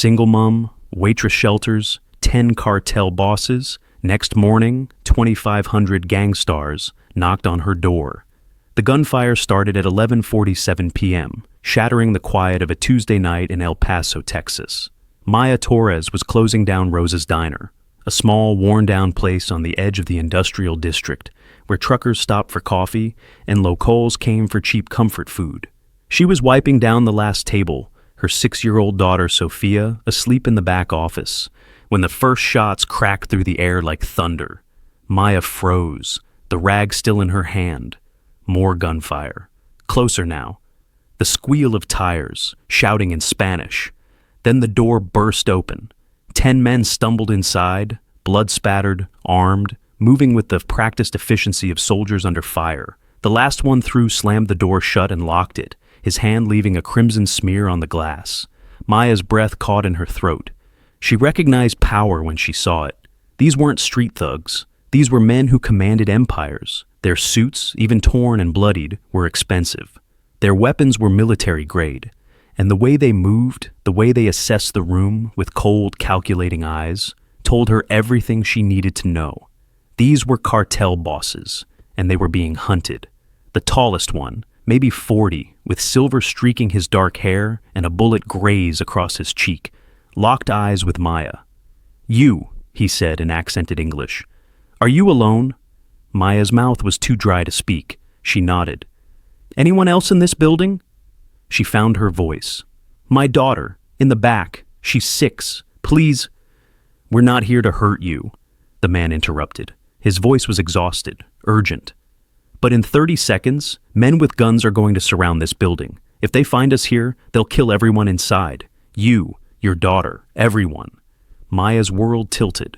Single mom, waitress shelters, 10 cartel bosses. Next morning, 2,500 gangsters knocked on her door. The gunfire started at 11:47 p.m., shattering the quiet of a Tuesday night in El Paso, Texas. Maya Torres was closing down Rosa's Diner, a small, worn-down place on the edge of the industrial district where truckers stopped for coffee and locals came for cheap comfort food. She was wiping down the last table, her 6-year-old daughter Sophia asleep in the back office, when the first shots cracked through the air like thunder. Maya froze, the rag still in her hand. More gunfire. Closer now. The squeal of tires, shouting in Spanish. Then the door burst open. 10 men stumbled inside, blood-spattered, armed, moving with the practiced efficiency of soldiers under fire. The last one through slammed the door shut and locked it, his hand leaving a crimson smear on the glass. Maya's breath caught in her throat. She recognized power when she saw it. These weren't street thugs. These were men who commanded empires. Their suits, even torn and bloodied, were expensive. Their weapons were military grade. And the way they moved, the way they assessed the room with cold, calculating eyes, told her everything she needed to know. These were cartel bosses, and they were being hunted. The tallest one, maybe 40, with silver streaking his dark hair and a bullet graze across his cheek, locked eyes with Maya. "You," he said in accented English. "Are you alone?" Maya's mouth was too dry to speak. She nodded. "Anyone else in this building?" She found her voice. "My daughter, in the back. She's 6. Please." "We're not here to hurt you," the man interrupted. His voice was exhausted, urgent. "But in 30 seconds, men with guns are going to surround this building. If they find us here, they'll kill everyone inside. You, your daughter, everyone." Maya's world tilted.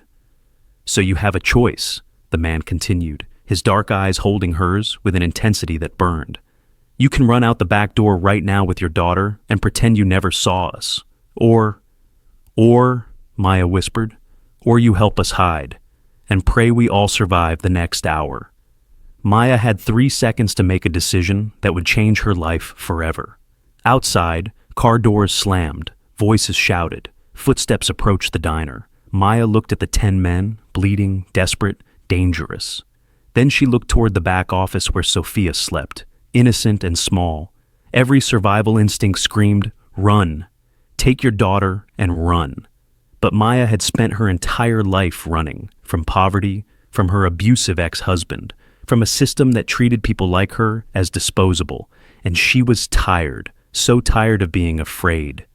"So you have a choice," the man continued, his dark eyes holding hers with an intensity that burned. "You can run out the back door right now with your daughter and pretend you never saw us. Or, Maya whispered, or you help us hide and pray we all survive the next hour." Maya had 3 seconds to make a decision that would change her life forever. Outside, car doors slammed, voices shouted, footsteps approached the diner. Maya looked at the 10 men, bleeding, desperate, dangerous. Then she looked toward the back office where Sophia slept, innocent and small. Every survival instinct screamed, "Run! Take your daughter and run." But Maya had spent her entire life running, from poverty, from her abusive ex-husband, from a system that treated people like her as disposable, and she was tired, so tired of being afraid.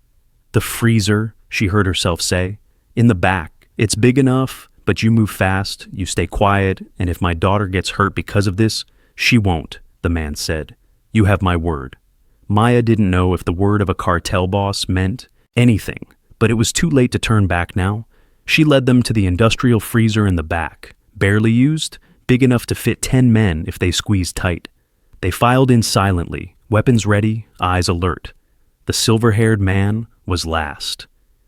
"The freezer," she heard herself say, "in the back. It's big enough, but you move fast, you stay quiet, and if my daughter gets hurt because of this, she won't," the man said. "You have my word." Maya didn't know if the word of a cartel boss meant anything, but it was too late to turn back now. She led them to the industrial freezer in the back, barely used, big enough to fit 10 men if they squeezed tight. They filed in silently, weapons ready, eyes alert. The silver-haired man was last.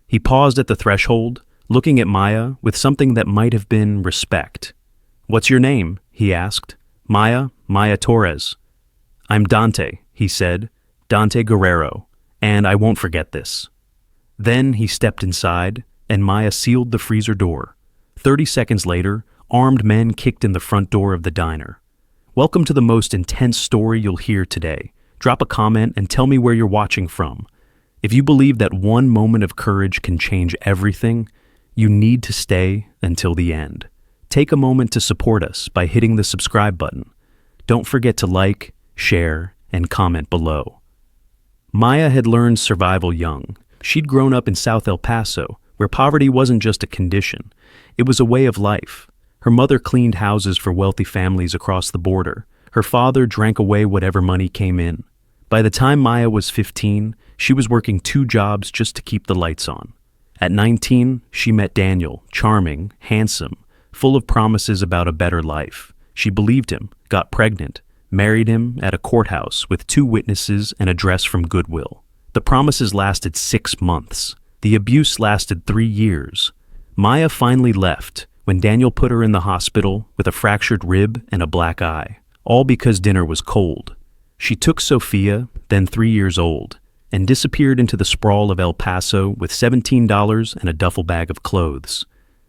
He paused at the threshold, looking at Maya with something that might have been respect. "What's your name?" he asked. Maya Torres." "I'm Dante," he said, "Dante Guerrero, and I won't forget this." Then he stepped inside, and Maya sealed the freezer door. 30 seconds later, armed men kicked in the front door of the diner. "Welcome to the most intense story you'll hear today. Drop a comment and tell me where you're watching from. If you believe that one moment of courage can change everything, you need to stay until the end. Take a moment to support us by hitting the subscribe button. Don't forget to like, share, and comment below. Maya had learned survival young. She'd grown up in South El Paso, where poverty wasn't just a condition. It was a way of life. Her mother cleaned houses for wealthy families across the border. Her father drank away whatever money came in. By the time Maya was 15, she was working 2 jobs just to keep the lights on. At 19, she met Daniel, charming, handsome, full of promises about a better life. She believed him, got pregnant, married him at a courthouse with 2 witnesses and a dress from Goodwill. The promises lasted 6 months. The abuse lasted 3 years. Maya finally left when Daniel put her in the hospital with a fractured rib and a black eye, all because dinner was cold. She took Sophia, then 3 years old. and disappeared into the sprawl of El Paso with $17 and a duffel bag of clothes.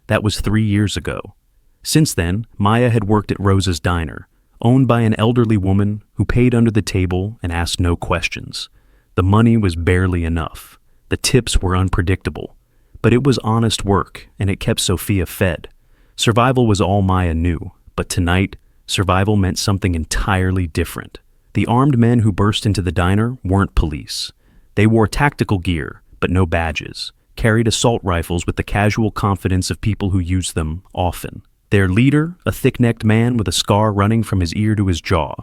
That was 3 years ago. Since then, Maya had worked at Rosa's Diner, owned by an elderly woman who paid under the table and asked no questions. The money was barely enough. The tips were unpredictable. But it was honest work, and it kept Sophia fed. Survival was all Maya knew, but tonight, survival meant something entirely different. The armed men who burst into the diner weren't police. They wore tactical gear, but no badges, carried assault rifles with the casual confidence of people who use them often. Their leader, a thick-necked man with a scar running from his ear to his jaw,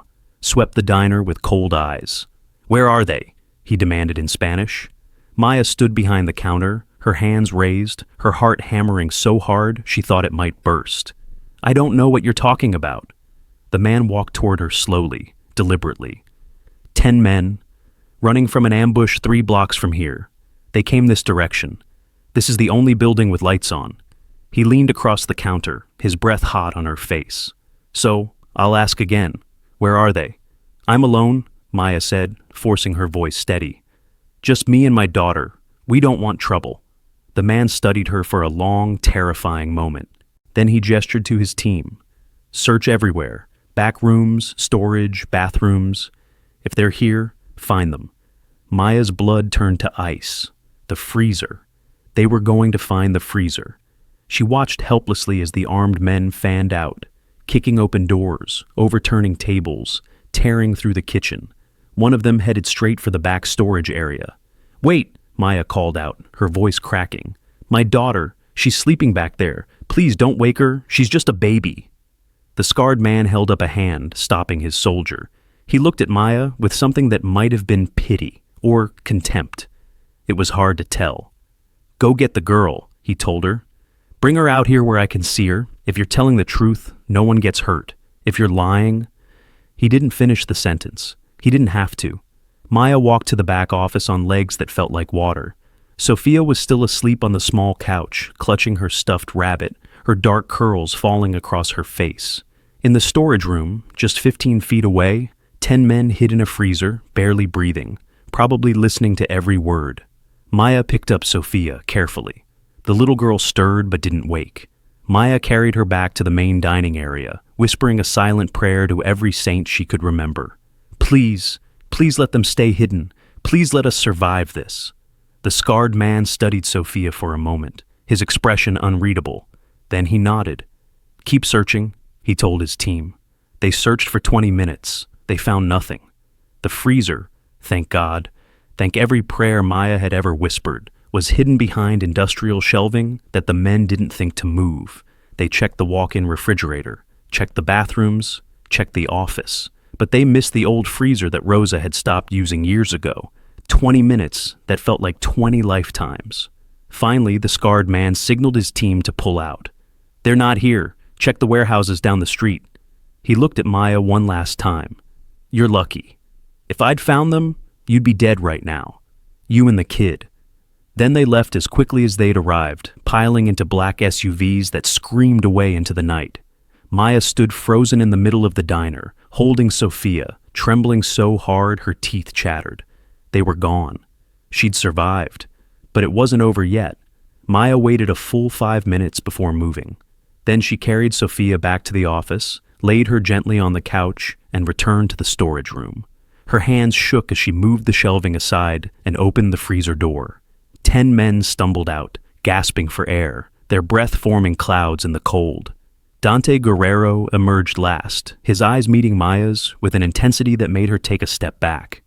swept the diner with cold eyes. "Where are they?" he demanded in Spanish. Maya stood behind the counter, her hands raised, her heart hammering so hard she thought it might burst. "I don't know what you're talking about." The man walked toward her slowly, deliberately. 10 men, running from an ambush 3 blocks from here. They came this direction. This is the only building with lights on. He leaned across the counter, his breath hot on her face. "So, I'll ask again. Where are they?" "I'm alone," Maya said, forcing her voice steady. "Just me and my daughter. We don't want trouble." The man studied her for a long, terrifying moment. Then he gestured to his team. "Search everywhere. Back rooms, storage, bathrooms. If they're here, find them." Maya's blood turned to ice. The freezer. They were going to find the freezer. She watched helplessly as the armed men fanned out, kicking open doors, overturning tables, tearing through the kitchen. One of them headed straight for the back storage area. "Wait!" Maya called out, her voice cracking. "My daughter, she's sleeping back there. Please don't wake her. She's just a baby." The scarred man held up a hand, stopping his soldier. He looked at Maya with something that might have been pity or contempt. It was hard to tell. "Go get the girl," he told her. "Bring her out here where I can see her. If you're telling the truth, no one gets hurt. If you're lying..." He didn't finish the sentence. He didn't have to. Maya walked to the back office on legs that felt like water. Sophia was still asleep on the small couch, clutching her stuffed rabbit, her dark curls falling across her face. In the storage room, just 15 feet away, 10 men hid in a freezer, barely breathing, probably listening to every word. Maya picked up Sophia carefully. The little girl stirred but didn't wake. Maya carried her back to the main dining area, whispering a silent prayer to every saint she could remember. "Please, please let them stay hidden. Please let us survive this." The scarred man studied Sophia for a moment, his expression unreadable. Then he nodded. "Keep searching," he told his team. They searched for 20 minutes. They found nothing. The freezer, thank God, thank every prayer Maya had ever whispered, was hidden behind industrial shelving that the men didn't think to move. They checked the walk-in refrigerator, checked the bathrooms, checked the office. But they missed the old freezer that Rosa had stopped using years ago. 20 minutes that felt like 20 lifetimes. Finally, the scarred man signaled his team to pull out. "They're not here. Check the warehouses down the street." He looked at Maya one last time. "You're lucky. If I'd found them, you'd be dead right now. You and the kid." Then they left as quickly as they'd arrived, piling into black SUVs that screamed away into the night. Maya stood frozen in the middle of the diner, holding Sophia, trembling so hard her teeth chattered. They were gone. She'd survived. But it wasn't over yet. Maya waited a full 5 minutes before moving. Then she carried Sophia back to the office, laid her gently on the couch, and returned to the storage room. Her hands shook as she moved the shelving aside and opened the freezer door. 10 men stumbled out, gasping for air, their breath forming clouds in the cold. Dante Guerrero emerged last, his eyes meeting Maya's with an intensity that made her take a step back.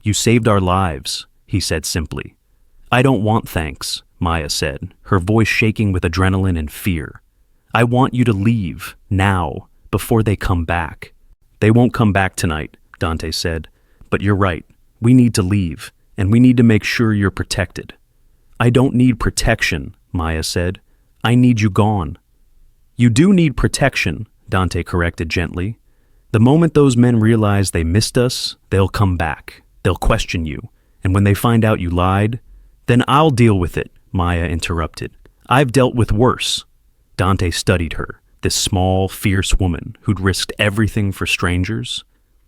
"You saved our lives," he said simply. "I don't want thanks," Maya said, her voice shaking with adrenaline and fear. "I want you to leave, now, before they come back." "They won't come back tonight," Dante said. "But you're right. We need to leave, and we need to make sure you're protected." "I don't need protection," Maya said. "I need you gone." "You do need protection," Dante corrected gently. "The moment those men realize they missed us, they'll come back. They'll question you. And when they find out you lied, then I'll deal with it," Maya interrupted. "I've dealt with worse." Dante studied her, this small, fierce woman who'd risked everything for strangers.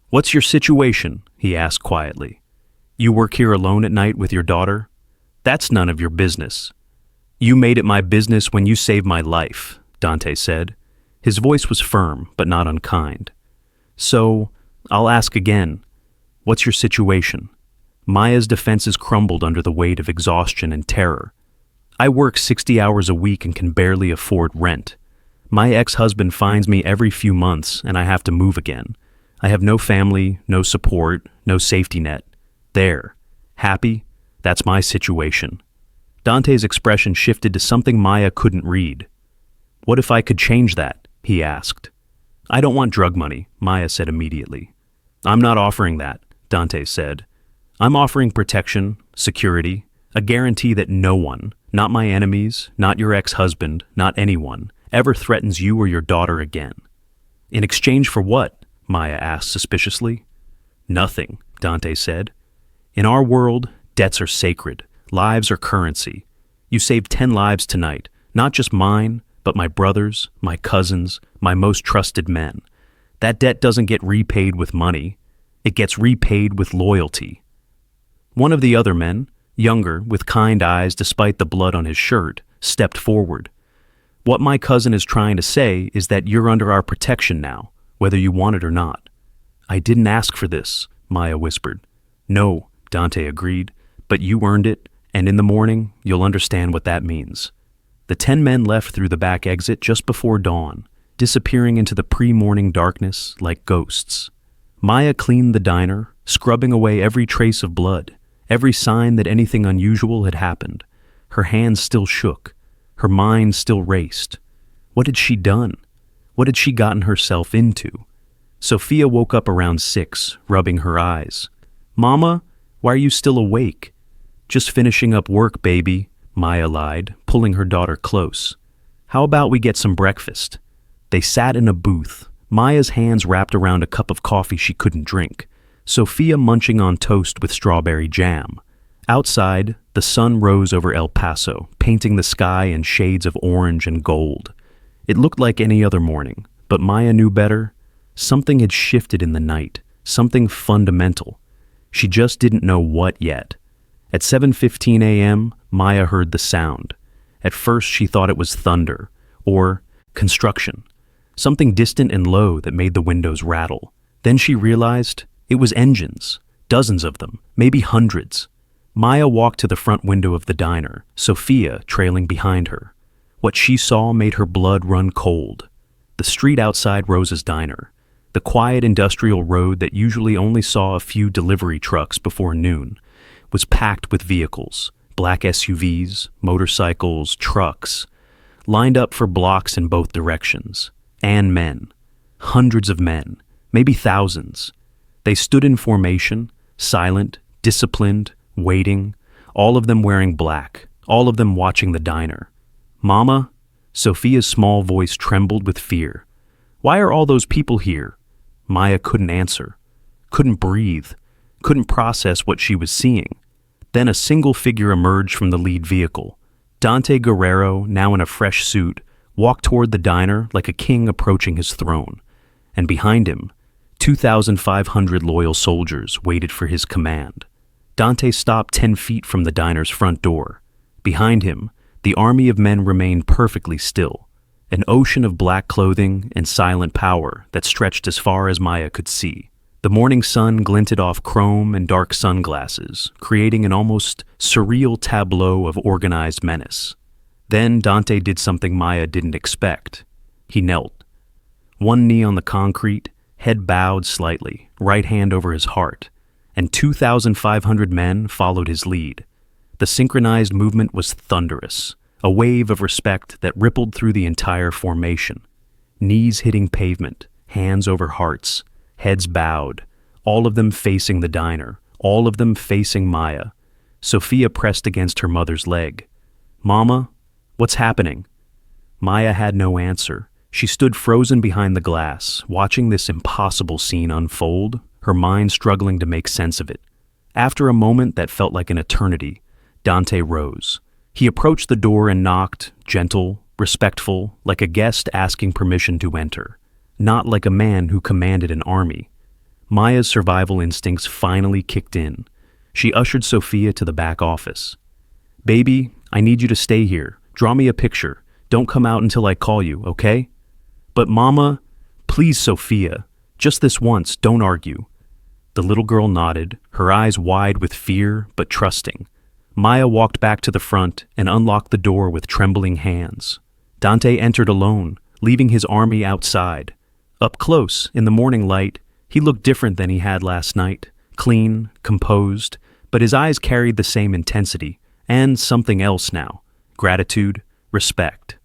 "What's your situation?" he asked quietly. You work here alone at night with your daughter? That's none of your business. You made it my business when you saved my life, Dante said. His voice was firm, but not unkind. So, I'll ask again, what's your situation? Maya's defenses crumbled under the weight of exhaustion and terror. I work 60 hours a week and can barely afford rent. My ex-husband finds me every few months and I have to move again. I have no family, no support, no safety net. There. Happy? That's my situation. Dante's expression shifted to something Maya couldn't read. What if I could change that? He asked. I don't want drug money, Maya said immediately. I'm not offering that, Dante said. I'm offering protection, security, a guarantee that no one, not my enemies, not your ex-husband, not anyone, ever threatens you or your daughter again. In exchange for what? Maya asked suspiciously. Nothing, Dante said. In our world, debts are sacred. Lives are currency. You saved 10 lives tonight, not just mine, but my brothers, my cousins, my most trusted men. That debt doesn't get repaid with money. It gets repaid with loyalty. One of the other men, younger, with kind eyes despite the blood on his shirt, stepped forward. What my cousin is trying to say is that you're under our protection now, whether you want it or not. I didn't ask for this, Maya whispered. No, Dante agreed, but you earned it, and in the morning, you'll understand what that means. The 10 men left through the back exit just before dawn, disappearing into the pre-morning darkness like ghosts. Maya cleaned the diner, scrubbing away every trace of blood, every sign that anything unusual had happened. Her hands still shook. Her mind still raced. What had she done? What had she gotten herself into? Sophia woke up around 6, rubbing her eyes. Mama, why are you still awake? Just finishing up work, baby, Maya lied, pulling her daughter close. How about we get some breakfast? They sat in a booth, Maya's hands wrapped around a cup of coffee she couldn't drink, Sophia munching on toast with strawberry jam. Outside, the sun rose over El Paso, painting the sky in shades of orange and gold. It looked like any other morning, but Maya knew better. Something had shifted in the night, something fundamental. She just didn't know what yet. At 7:15 a.m., Maya heard the sound. At first, she thought it was thunder, or construction, something distant and low that made the windows rattle. Then she realized it was engines, dozens of them, maybe hundreds. Maya walked to the front window of the diner, Sophia trailing behind her. What she saw made her blood run cold. The street outside Rosa's diner, the quiet industrial road that usually only saw a few delivery trucks before noon, was packed with vehicles, black SUVs, motorcycles, trucks, lined up for blocks in both directions, and men. Hundreds of men, maybe thousands. They stood in formation, silent, disciplined, waiting, all of them wearing black, all of them watching the diner. Mama? Sophia's small voice trembled with fear. Why are all those people here? Maya couldn't answer, couldn't breathe, couldn't process what she was seeing. Then a single figure emerged from the lead vehicle. Dante Guerrero, now in a fresh suit, walked toward the diner like a king approaching his throne. And behind him, 2,500 loyal soldiers waited for his command. Dante stopped 10 feet from the diner's front door. Behind him, the army of men remained perfectly still, an ocean of black clothing and silent power that stretched as far as Maya could see. The morning sun glinted off chrome and dark sunglasses, creating an almost surreal tableau of organized menace. Then Dante did something Maya didn't expect. He knelt. One knee on the concrete, head bowed slightly, right hand over his heart, and 2,500 men followed his lead. The synchronized movement was thunderous, a wave of respect that rippled through the entire formation. Knees hitting pavement, hands over hearts, heads bowed, all of them facing the diner, all of them facing Maya. Sophia pressed against her mother's leg. Mama, what's happening? Maya had no answer. She stood frozen behind the glass, watching this impossible scene unfold, her mind struggling to make sense of it. After a moment that felt like an eternity, Dante rose. He approached the door and knocked, gentle, respectful, like a guest asking permission to enter, not like a man who commanded an army. Maya's survival instincts finally kicked in. She ushered Sophia to the back office. "Baby, I need you to stay here. Draw me a picture. Don't come out until I call you, okay?" "But Mama..." "Please, Sophia. Just this once, don't argue." The little girl nodded, her eyes wide with fear but trusting. Maya walked back to the front and unlocked the door with trembling hands. Dante entered alone, leaving his army outside. Up close, in the morning light, he looked different than he had last night. Clean, composed, but his eyes carried the same intensity, and something else now. Gratitude, respect.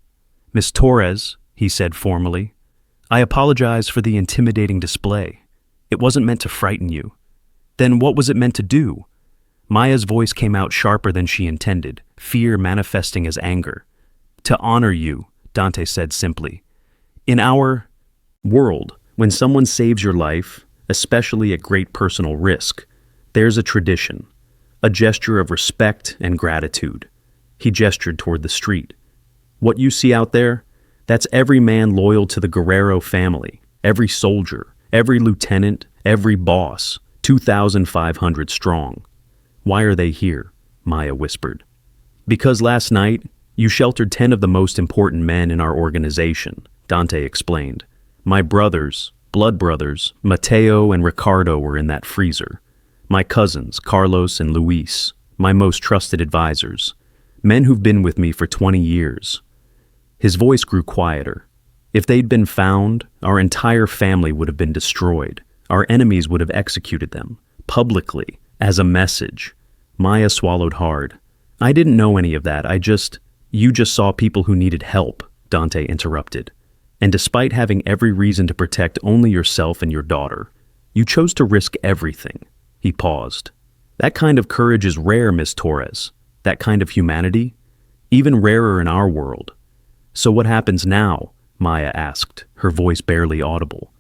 "Miss Torres," he said formally, "I apologize for the intimidating display. It wasn't meant to frighten you." "Then what was it meant to do?" Maya's voice came out sharper than she intended, fear manifesting as anger. "To honor you," Dante said simply. "In our world, when someone saves your life, especially at great personal risk, there's a tradition, a gesture of respect and gratitude." He gestured toward the street. "What you see out there, that's every man loyal to the Guerrero family, every soldier, every lieutenant, every boss, 2,500 strong." "Why are they here?" Maya whispered. "Because last night, you sheltered 10 of the most important men in our organization," Dante explained. "My brothers, blood brothers, Mateo and Ricardo were in that freezer. My cousins, Carlos and Luis, my most trusted advisors, men who've been with me for 20 years. His voice grew quieter. "If they'd been found, our entire family would have been destroyed. Our enemies would have executed them, publicly, as a message." Maya swallowed hard. "I didn't know any of that. You just saw people who needed help," Dante interrupted. "And despite having every reason to protect only yourself and your daughter, you chose to risk everything." He paused. "That kind of courage is rare, Miss Torres. That kind of humanity, even rarer in our world." "So what happens now?" Maya asked, her voice barely audible.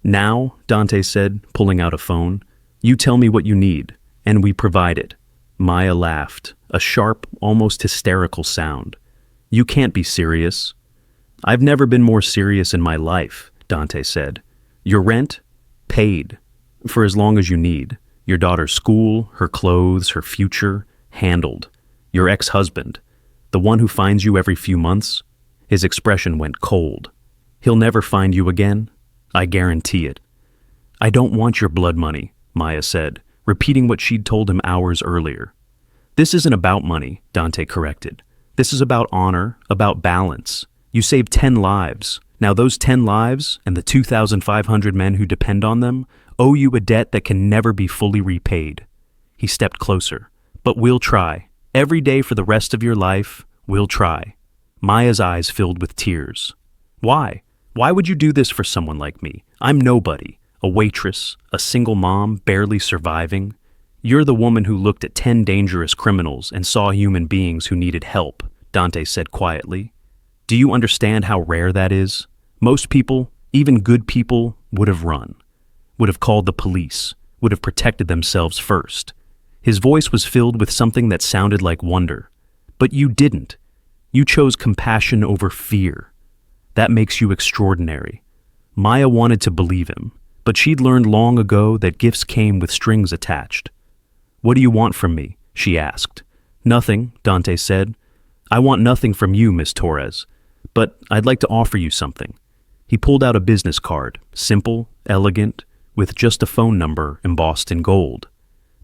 "Now," Dante said, pulling out a phone, "you tell me what you need, and we provide it." Maya laughed, a sharp, almost hysterical sound. "You can't be serious." "I've never been more serious in my life," Dante said. "Your rent? Paid. For as long as you need. Your daughter's school, her clothes, her future, handled. Your ex-husband, the one who finds you every few months?" His expression went cold. "He'll never find you again? I guarantee it." "I don't want your blood money," Maya said, repeating what she'd told him hours earlier. "This isn't about money," Dante corrected. "This is about honor, about balance. You saved 10 lives. Now those 10 lives, and the 2,500 men who depend on them, owe you a debt that can never be fully repaid." He stepped closer. "But we'll try. Every day for the rest of your life, we'll try." Maya's eyes filled with tears. "Why? Why would you do this for someone like me? I'm nobody. A waitress, a single mom, barely surviving. You're the woman who looked at 10 dangerous criminals and saw human beings who needed help," Dante said quietly. "Do you understand how rare that is? Most people, even good people, would have run, would have called the police, would have protected themselves first." His voice was filled with something that sounded like wonder. "But you didn't. You chose compassion over fear. That makes you extraordinary." Maya wanted to believe him, but she'd learned long ago that gifts came with strings attached. "What do you want from me?" she asked. "Nothing," Dante said. "I want nothing from you, Miss Torres, but I'd like to offer you something." He pulled out a business card, simple, elegant, with just a phone number embossed in gold.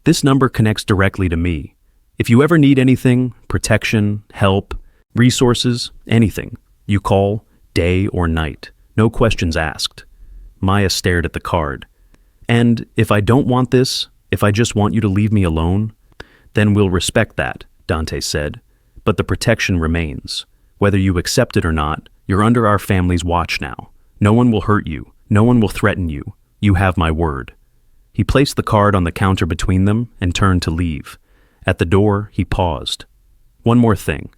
"This number connects directly to me. If you ever need anything, protection, help, resources, anything, you call, day or night. No questions asked." Maya stared at the card. "And if I don't want this, if I just want you to leave me alone, then we'll respect that," Dante said. "But the protection remains. Whether you accept it or not, you're under our family's watch now. No one will hurt you. No one will threaten you. You have my word." He placed the card on the counter between them and turned to leave. At the door, he paused. "One more thing.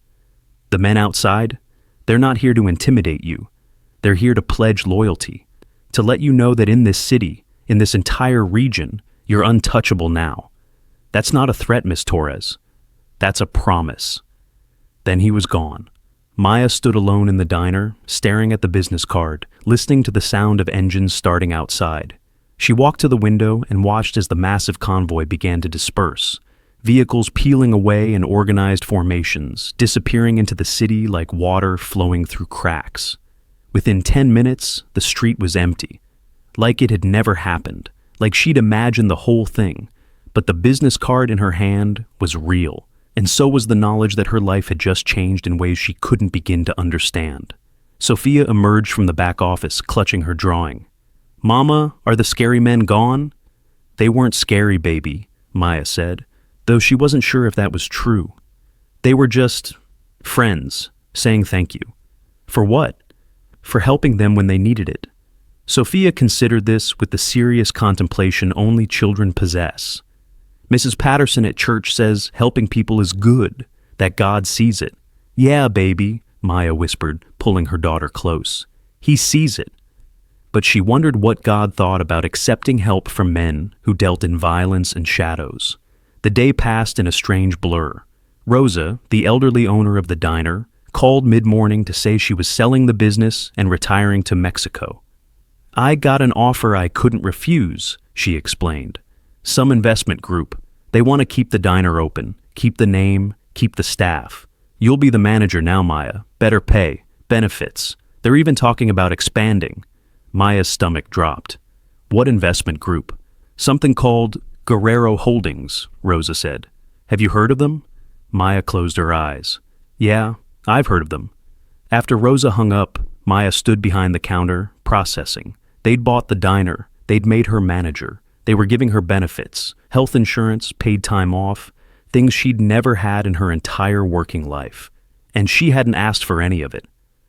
The men outside, they're not here to intimidate you. They're here to pledge loyalty, to let you know that in this city, in this entire region, you're untouchable now. That's not a threat, Miss Torres. That's a promise." Then he was gone. Maya stood alone in the diner, staring at the business card, listening to the sound of engines starting outside. She walked to the window and watched as the massive convoy began to disperse, vehicles peeling away in organized formations, disappearing into the city like water flowing through cracks. Within 10 minutes, the street was empty, like it had never happened, like she'd imagined the whole thing. But the business card in her hand was real, and so was the knowledge that her life had just changed in ways she couldn't begin to understand. Sophia emerged from the back office, clutching her drawing. "Mama, are the scary men gone?" "They weren't scary, baby," Maya said, though she wasn't sure if that was true. "They were just friends, saying thank you." For what? For helping them when they needed it. Sophia considered this with the serious contemplation only children possess. Mrs. Patterson at church says helping people is good, that God sees it. "Yeah, baby," Maya whispered, pulling her daughter close. "He sees it." But she wondered what God thought about accepting help from men who dealt in violence and shadows. The day passed in a strange blur. Rosa, the elderly owner of the diner, called mid-morning to say she was selling the business and retiring to Mexico. "I got an offer I couldn't refuse," she explained. "Some investment group. They want to keep the diner open, keep the name, keep the staff. You'll be the manager now, Maya. Better pay, benefits. They're even talking about expanding." Maya's stomach dropped. "What investment group?" "Something called Guerrero Holdings," Rosa said. "Have you heard of them?" Maya closed her eyes. "Yeah, I've heard of them." After Rosa hung up, Maya stood behind the counter, processing. They'd bought the diner. They'd made her manager. They were giving her benefits, health insurance, paid time off, things she'd never had in her entire working life. And she hadn't asked for any of it.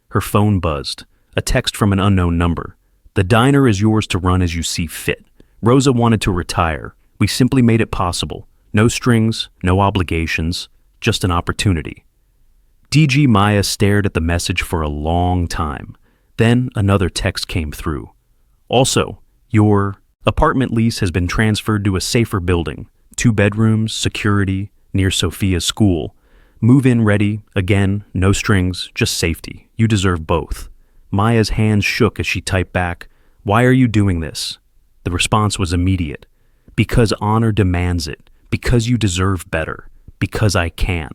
Her phone buzzed. A text from an unknown number. "The diner is yours to run as you see fit. Rosa wanted to retire. We simply made it possible. No strings, no obligations, just an opportunity." DG Maya stared at the message for a long time. Then another text came through. "Also, your apartment lease has been transferred to a safer building. 2 bedrooms, security, near Sophia's school. Move-in ready, again, no strings, just safety. You deserve both." Maya's hands shook as she typed back, "Why are you doing this?" The response was immediate. "Because honor demands it. Because you deserve better. Because I can."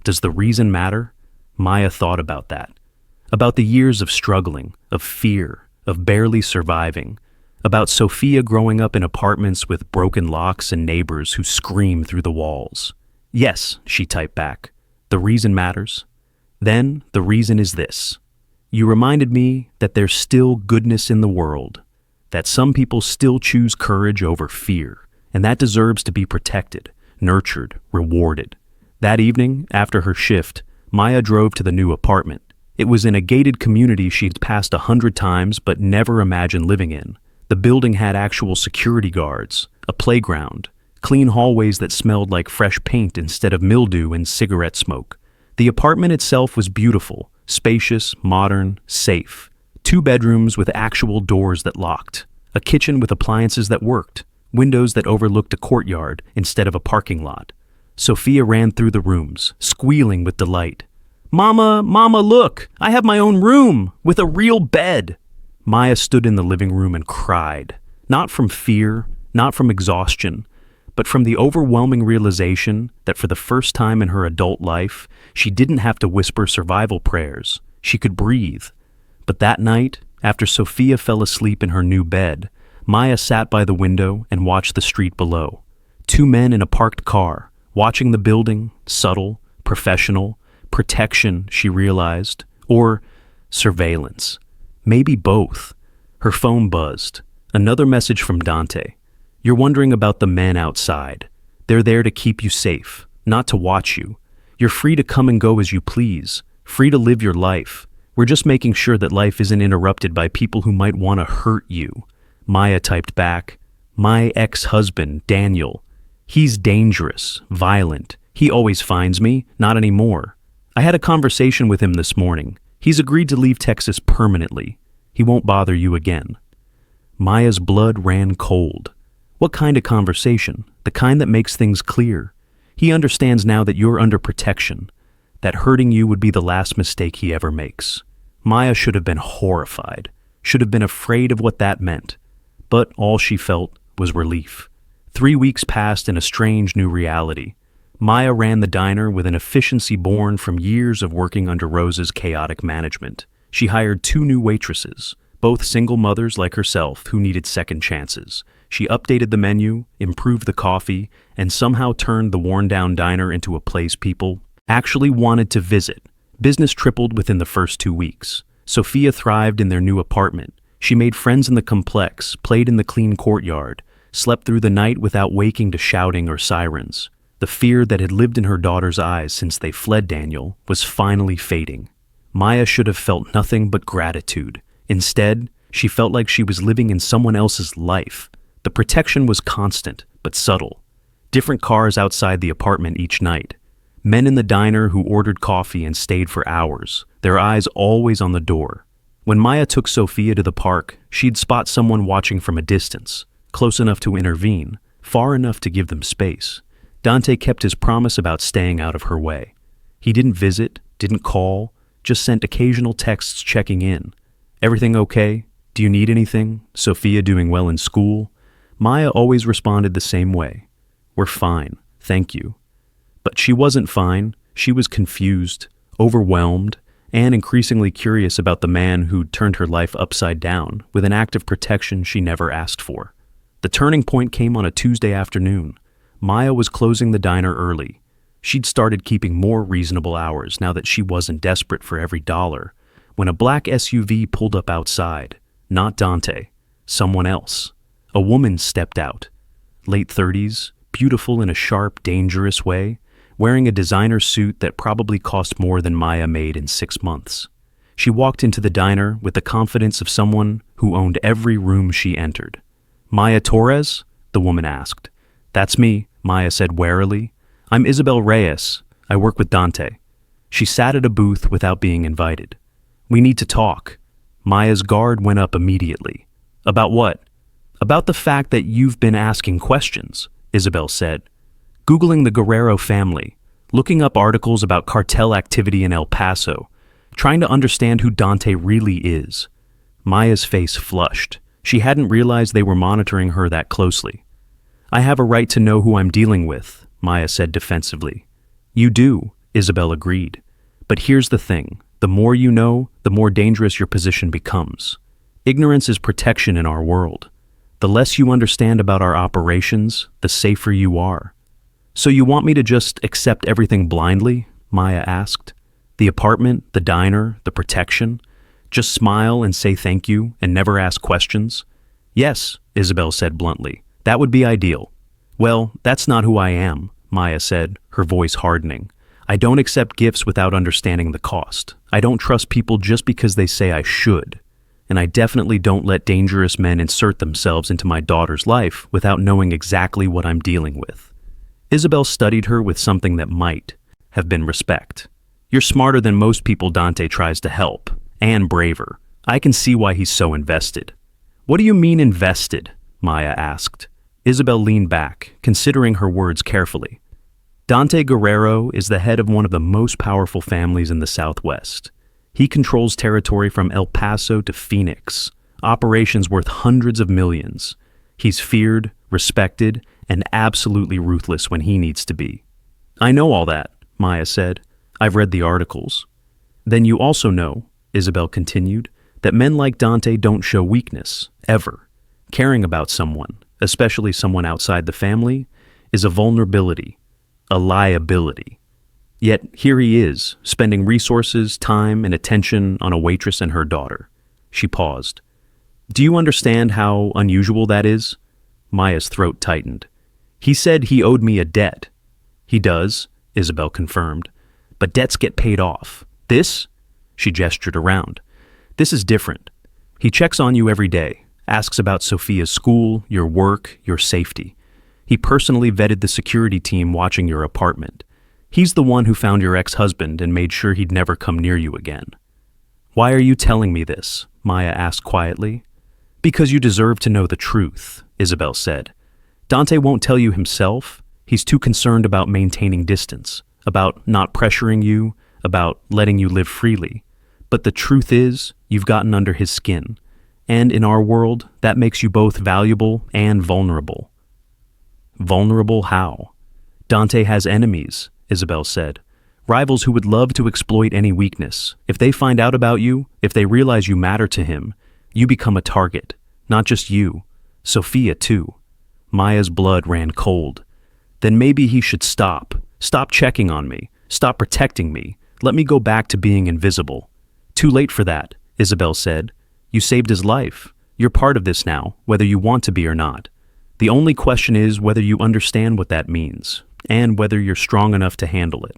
Does the reason matter? Maya thought about that. About the years of struggling, of fear, of barely surviving. About Sophia growing up in apartments with broken locks and neighbors who scream through the walls. "Yes," she typed back. "The reason matters. Then the reason is this. You reminded me that there's still goodness in the world, that some people still choose courage over fear, and that deserves to be protected, nurtured, rewarded." That evening, after her shift, Maya drove to the new apartment. It was in a gated community she'd passed 100 times but never imagined living in. The building had actual security guards, a playground, clean hallways that smelled like fresh paint instead of mildew and cigarette smoke. The apartment itself was beautiful, spacious, modern, safe. 2 bedrooms with actual doors that locked. A kitchen with appliances that worked. Windows that overlooked a courtyard instead of a parking lot. Sophia ran through the rooms, squealing with delight. "Mama, Mama, look! I have my own room, with a real bed!" Maya stood in the living room and cried. Not from fear, not from exhaustion, but from the overwhelming realization that for the first time in her adult life, she didn't have to whisper survival prayers. She could breathe. But that night, after Sophia fell asleep in her new bed, Maya sat by the window and watched the street below. 2 men in a parked car, watching the building, subtle, professional, protection, she realized, or surveillance. Maybe both. Her phone buzzed. Another message from Dante. "You're wondering about the men outside. They're there to keep you safe, not to watch you. You're free to come and go as you please, free to live your life. We're just making sure that life isn't interrupted by people who might want to hurt you." Maya typed back, "My ex-husband, Daniel. He's dangerous, violent. He always finds me, not anymore. I had a conversation with him this morning. He's agreed to leave Texas permanently. He won't bother you again." Maya's blood ran cold. What kind of conversation? The kind that makes things clear. He understands now that you're under protection, that hurting you would be the last mistake he ever makes. Maya should have been horrified, should have been afraid of what that meant. But all she felt was relief. 3 weeks passed in a strange new reality. Maya ran the diner with an efficiency born from years of working under Rose's chaotic management. She hired 2 new waitresses, both single mothers like herself who needed second chances. She updated the menu, improved the coffee, and somehow turned the worn-down diner into a place people actually wanted to visit. Business tripled within the first 2 weeks. Sophia thrived in their new apartment. She made friends in the complex, played in the clean courtyard, slept through the night without waking to shouting or sirens. The fear that had lived in her daughter's eyes since they fled Daniel was finally fading. Maya should have felt nothing but gratitude. Instead, she felt like she was living in someone else's life. The protection was constant, but subtle. Different cars outside the apartment each night. Men in the diner who ordered coffee and stayed for hours, their eyes always on the door. When Maya took Sophia to the park, she'd spot someone watching from a distance, close enough to intervene, far enough to give them space. Dante kept his promise about staying out of her way. He didn't visit, didn't call, just sent occasional texts checking in. Everything okay? Do you need anything? Sophia doing well in school? Maya always responded the same way. We're fine, thank you. But she wasn't fine. She was confused, overwhelmed, and increasingly curious about the man who'd turned her life upside down with an act of protection she never asked for. The turning point came on a Tuesday afternoon. Maya was closing the diner early. She'd started keeping more reasonable hours now that she wasn't desperate for every dollar, when a black SUV pulled up outside. Not Dante, someone else. A woman stepped out. Late 30s, beautiful in a sharp, dangerous way, wearing a designer suit that probably cost more than Maya made in 6 months. She walked into the diner with the confidence of someone who owned every room she entered. Maya Torres? The woman asked. That's me, Maya said warily. I'm Isabel Reyes. I work with Dante. She sat at a booth without being invited. We need to talk. Maya's guard went up immediately. About what? About the fact that you've been asking questions, Isabel said. Googling the Guerrero family, looking up articles about cartel activity in El Paso, trying to understand who Dante really is. Maya's face flushed. She hadn't realized they were monitoring her that closely. I have a right to know who I'm dealing with, Maya said defensively. You do, Isabel agreed. But here's the thing. The more you know, the more dangerous your position becomes. Ignorance is protection in our world. The less you understand about our operations, the safer you are. So you want me to just accept everything blindly? Maya asked. The apartment, the diner, the protection? Just smile and say thank you and never ask questions? Yes, Isabel said bluntly. That would be ideal. Well, that's not who I am, Maya said, her voice hardening. I don't accept gifts without understanding the cost. I don't trust people just because they say I should. And I definitely don't let dangerous men insert themselves into my daughter's life without knowing exactly what I'm dealing with. Isabel studied her with something that might have been respect. You're smarter than most people Dante tries to help, and braver. I can see why he's so invested. What do you mean invested? Maya asked. Isabel leaned back, considering her words carefully. Dante Guerrero is the head of one of the most powerful families in the Southwest. He controls territory from El Paso to Phoenix, operations worth hundreds of millions. He's feared, respected, and absolutely ruthless when he needs to be. I know all that, Maya said. I've read the articles. Then you also know, Isabel continued, that men like Dante don't show weakness, ever. Caring about someone, especially someone outside the family, is a vulnerability, a liability. Yet here he is, spending resources, time, and attention on a waitress and her daughter. She paused. Do you understand how unusual that is? Maya's throat tightened. He said he owed me a debt. He does, Isabel confirmed. But debts get paid off. This? She gestured around. This is different. He checks on you every day, asks about Sophia's school, your work, your safety. He personally vetted the security team watching your apartment. He's the one who found your ex-husband and made sure he'd never come near you again. Why are you telling me this? Maya asked quietly. Because you deserve to know the truth, Isabel said. Dante won't tell you himself. He's too concerned about maintaining distance, about not pressuring you, about letting you live freely. But the truth is, you've gotten under his skin. And in our world, that makes you both valuable and vulnerable. Vulnerable how? Dante has enemies, Isabel said. Rivals who would love to exploit any weakness. If they find out about you, if they realize you matter to him, you become a target. Not just you. Sophia, too. Maya's blood ran cold. Then maybe he should stop. Stop checking on me. Stop protecting me. Let me go back to being invisible. Too late for that, Isabel said. You saved his life. You're part of this now, whether you want to be or not. The only question is whether you understand what that means, and whether you're strong enough to handle it.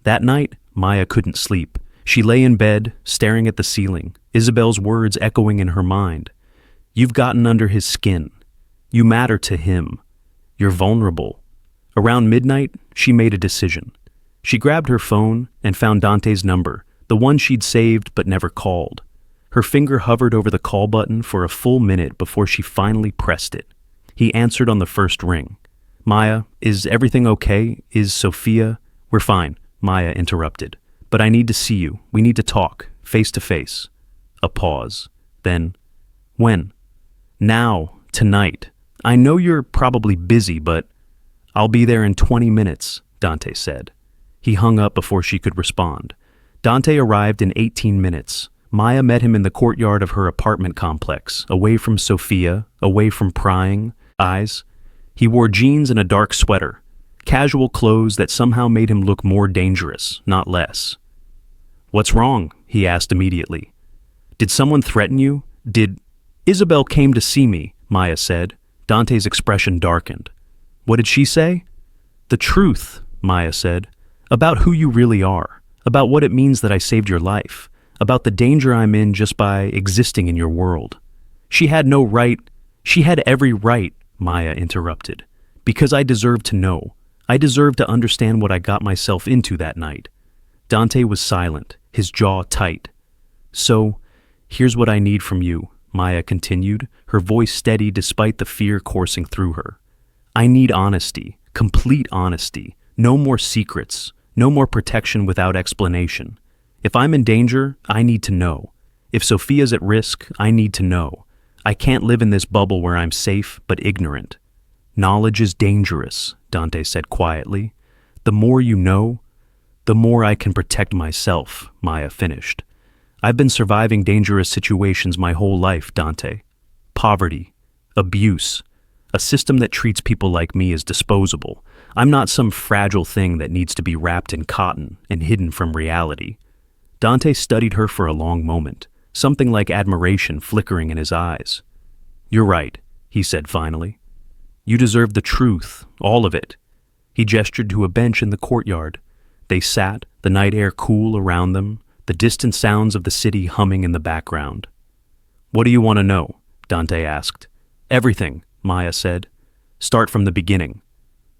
That night, Maya couldn't sleep. She lay in bed, staring at the ceiling, Isabel's words echoing in her mind. You've gotten under his skin. You matter to him. You're vulnerable. Around midnight, she made a decision. She grabbed her phone and found Dante's number, the one she'd saved but never called. Her finger hovered over the call button for a full minute before she finally pressed it. He answered on the first ring. Maya, is everything okay? Is Sophia? We're fine, Maya interrupted. But I need to see you. We need to talk, face to face. A pause. Then, when? Now, tonight. I know you're probably busy, but I'll be there in 20 minutes, Dante said. He hung up before she could respond. Dante arrived in 18 minutes. Maya met him in the courtyard of her apartment complex, away from Sophia, away from prying eyes. He wore jeans and a dark sweater, casual clothes that somehow made him look more dangerous, not less. What's wrong? He asked immediately. Did someone threaten you? Isabel came to see me, Maya said. Dante's expression darkened. What did she say? The truth, Maya said, about who you really are, about what it means that I saved your life, about the danger I'm in just by existing in your world. She had every right, Maya interrupted, because I deserved to know. I deserved to understand what I got myself into that night. Dante was silent, his jaw tight. So, here's what I need from you, Maya continued, her voice steady despite the fear coursing through her. I need honesty, complete honesty, no more secrets, no more protection without explanation. If I'm in danger, I need to know. If Sophia's at risk, I need to know. I can't live in this bubble where I'm safe but ignorant. Knowledge is dangerous, Dante said quietly. The more you know, the more I can protect myself, Maya finished. I've been surviving dangerous situations my whole life, Dante. Poverty, abuse, a system that treats people like me as disposable. I'm not some fragile thing that needs to be wrapped in cotton and hidden from reality. Dante studied her for a long moment, something like admiration flickering in his eyes. You're right, he said finally. You deserve the truth, all of it. He gestured to a bench in the courtyard. They sat, the night air cool around them, the distant sounds of the city humming in the background. What do you want to know? Dante asked. Everything, Maya said. Start from the beginning.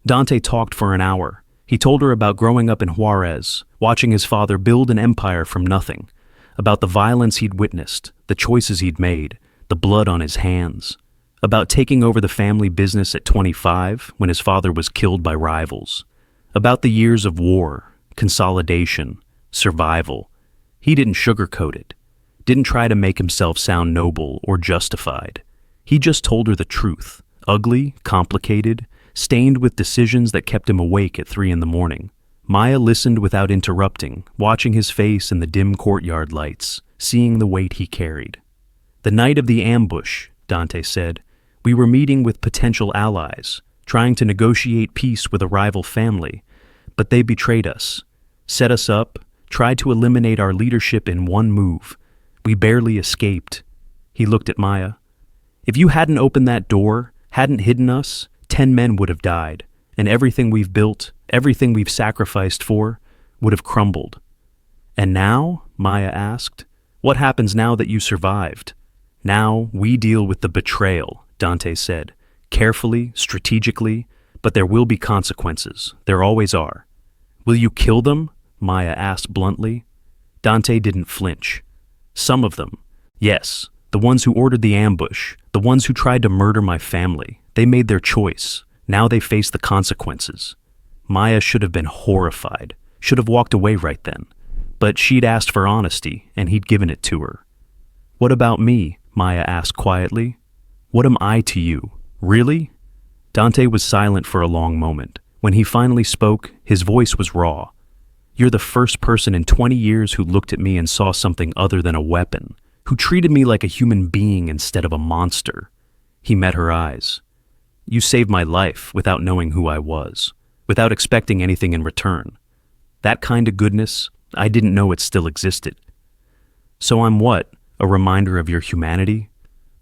Dante talked for an hour. He told her about growing up in Juarez, watching his father build an empire from nothing, about the violence he'd witnessed, the choices he'd made, the blood on his hands, about taking over the family business at 25 when his father was killed by rivals, about the years of war, consolidation, survival. He didn't sugarcoat it, didn't try to make himself sound noble or justified. He just told her the truth, ugly, complicated, stained with decisions that kept him awake at 3 a.m. Maya listened without interrupting, watching his face in the dim courtyard lights, seeing the weight he carried. The night of the ambush, Dante said, we were meeting with potential allies, trying to negotiate peace with a rival family, but they betrayed us, set us up, tried to eliminate our leadership in one move. We barely escaped. He looked at Maya. If you hadn't opened that door, hadn't hidden us, 10 men would have died, and everything we've built, everything we've sacrificed for, would have crumbled. And now, Maya asked, what happens now that you survived? Now we deal with the betrayal, Dante said, carefully, strategically, but there will be consequences. There always are. Will you kill them? Maya asked bluntly. Dante didn't flinch. Some of them. Yes, the ones who ordered the ambush, the ones who tried to murder my family. They made their choice. Now they face the consequences. Maya should have been horrified, should have walked away right then. But she'd asked for honesty, and he'd given it to her. What about me? Maya asked quietly. What am I to you? Really? Dante was silent for a long moment. When he finally spoke, his voice was raw. "You're the first person in 20 years who looked at me and saw something other than a weapon, who treated me like a human being instead of a monster." He met her eyes. "You saved my life without knowing who I was, without expecting anything in return. That kind of goodness, I didn't know it still existed." "So I'm what? A reminder of your humanity?"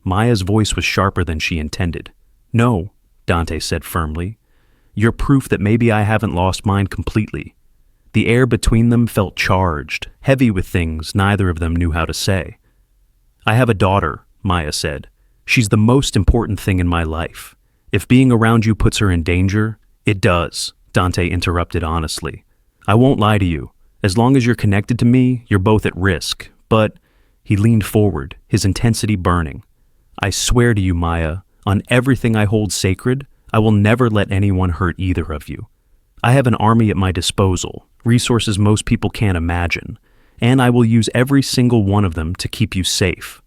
Maya's voice was sharper than she intended. "No," Dante said firmly. "You're proof that maybe I haven't lost mine completely." The air between them felt charged, heavy with things neither of them knew how to say. "I have a daughter," Maya said. "She's the most important thing in my life. If being around you puts her in danger, it does," Dante interrupted honestly. "I won't lie to you. As long as you're connected to me, you're both at risk. But," he leaned forward, his intensity burning, "I swear to you, Maya, on everything I hold sacred, I will never let anyone hurt either of you. I have an army at my disposal, resources most people can't imagine, and I will use every single one of them to keep you safe."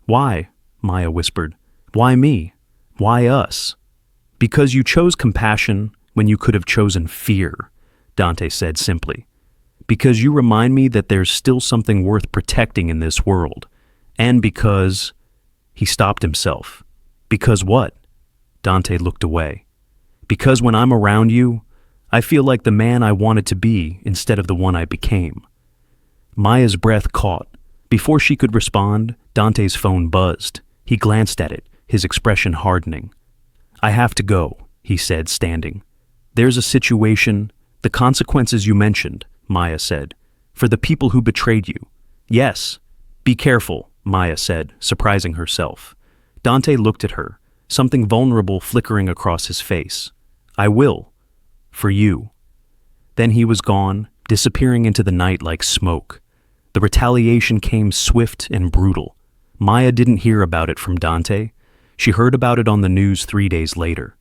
"Why?" Maya whispered. "Why me? Why us?" "Because you chose compassion when you could have chosen fear," Dante said simply. "Because you remind me that there's still something worth protecting in this world. And because—" He stopped himself. "Because what?" Dante looked away. "Because when I'm around you, I feel like the man I wanted to be instead of the one I became." Maya's breath caught. Before she could respond, Dante's phone buzzed. He glanced at it, his expression hardening. "I have to go," he said, standing. "There's a situation, the consequences you mentioned," Maya said, "for the people who betrayed you." "Yes. Be careful," Maya said, surprising herself. Dante looked at her, something vulnerable flickering across his face. "I will. For you." Then he was gone, disappearing into the night like smoke. The retaliation came swift and brutal. Maya didn't hear about it from Dante. She heard about it on the news 3 days later.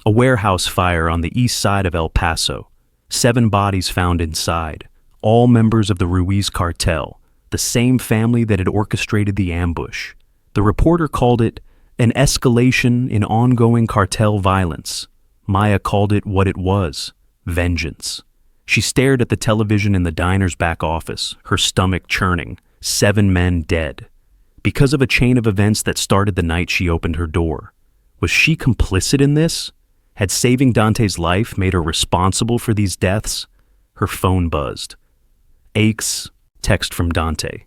A warehouse fire on the east side of El Paso. 7 bodies found inside, all members of the Ruiz cartel, the same family that had orchestrated the ambush. The reporter called it an escalation in ongoing cartel violence. Maya called it what it was, vengeance. She stared at the television in the diner's back office, her stomach churning, 7 men dead. Because of a chain of events that started the night she opened her door. Was she complicit in this? Had saving Dante's life made her responsible for these deaths? Her phone buzzed. "Aches," text from Dante.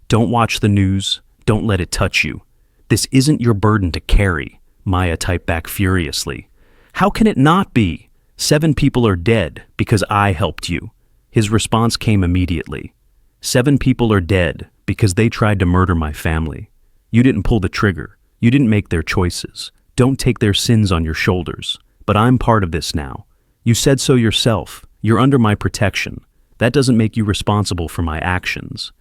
"Don't watch the news. Don't let it touch you. This isn't your burden to carry," Maya typed back furiously. "How can it not be? 7 people are dead because I helped you." His response came immediately. 7 people are dead because they tried to murder my family. You didn't pull the trigger. You didn't make their choices. Don't take their sins on your shoulders. But I'm part of this now. You said so yourself. You're under my protection. That doesn't make you responsible for my actions."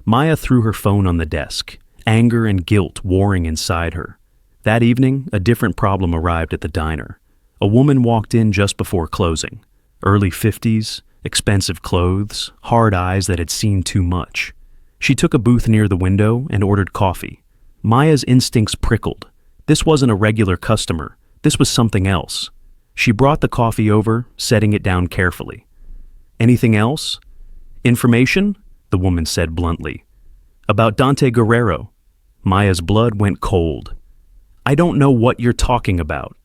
Maya threw her phone on the desk, anger and guilt warring inside her. That evening, a different problem arrived at the diner. A woman walked in just before closing. Early 50s, expensive clothes, hard eyes that had seen too much. She took a booth near the window and ordered coffee. Maya's instincts prickled. This wasn't a regular customer. This was something else. She brought the coffee over, setting it down carefully. "Anything else?" "Information?" the woman said bluntly. "About Dante Guerrero." Maya's blood went cold. "I don't know what you're talking about."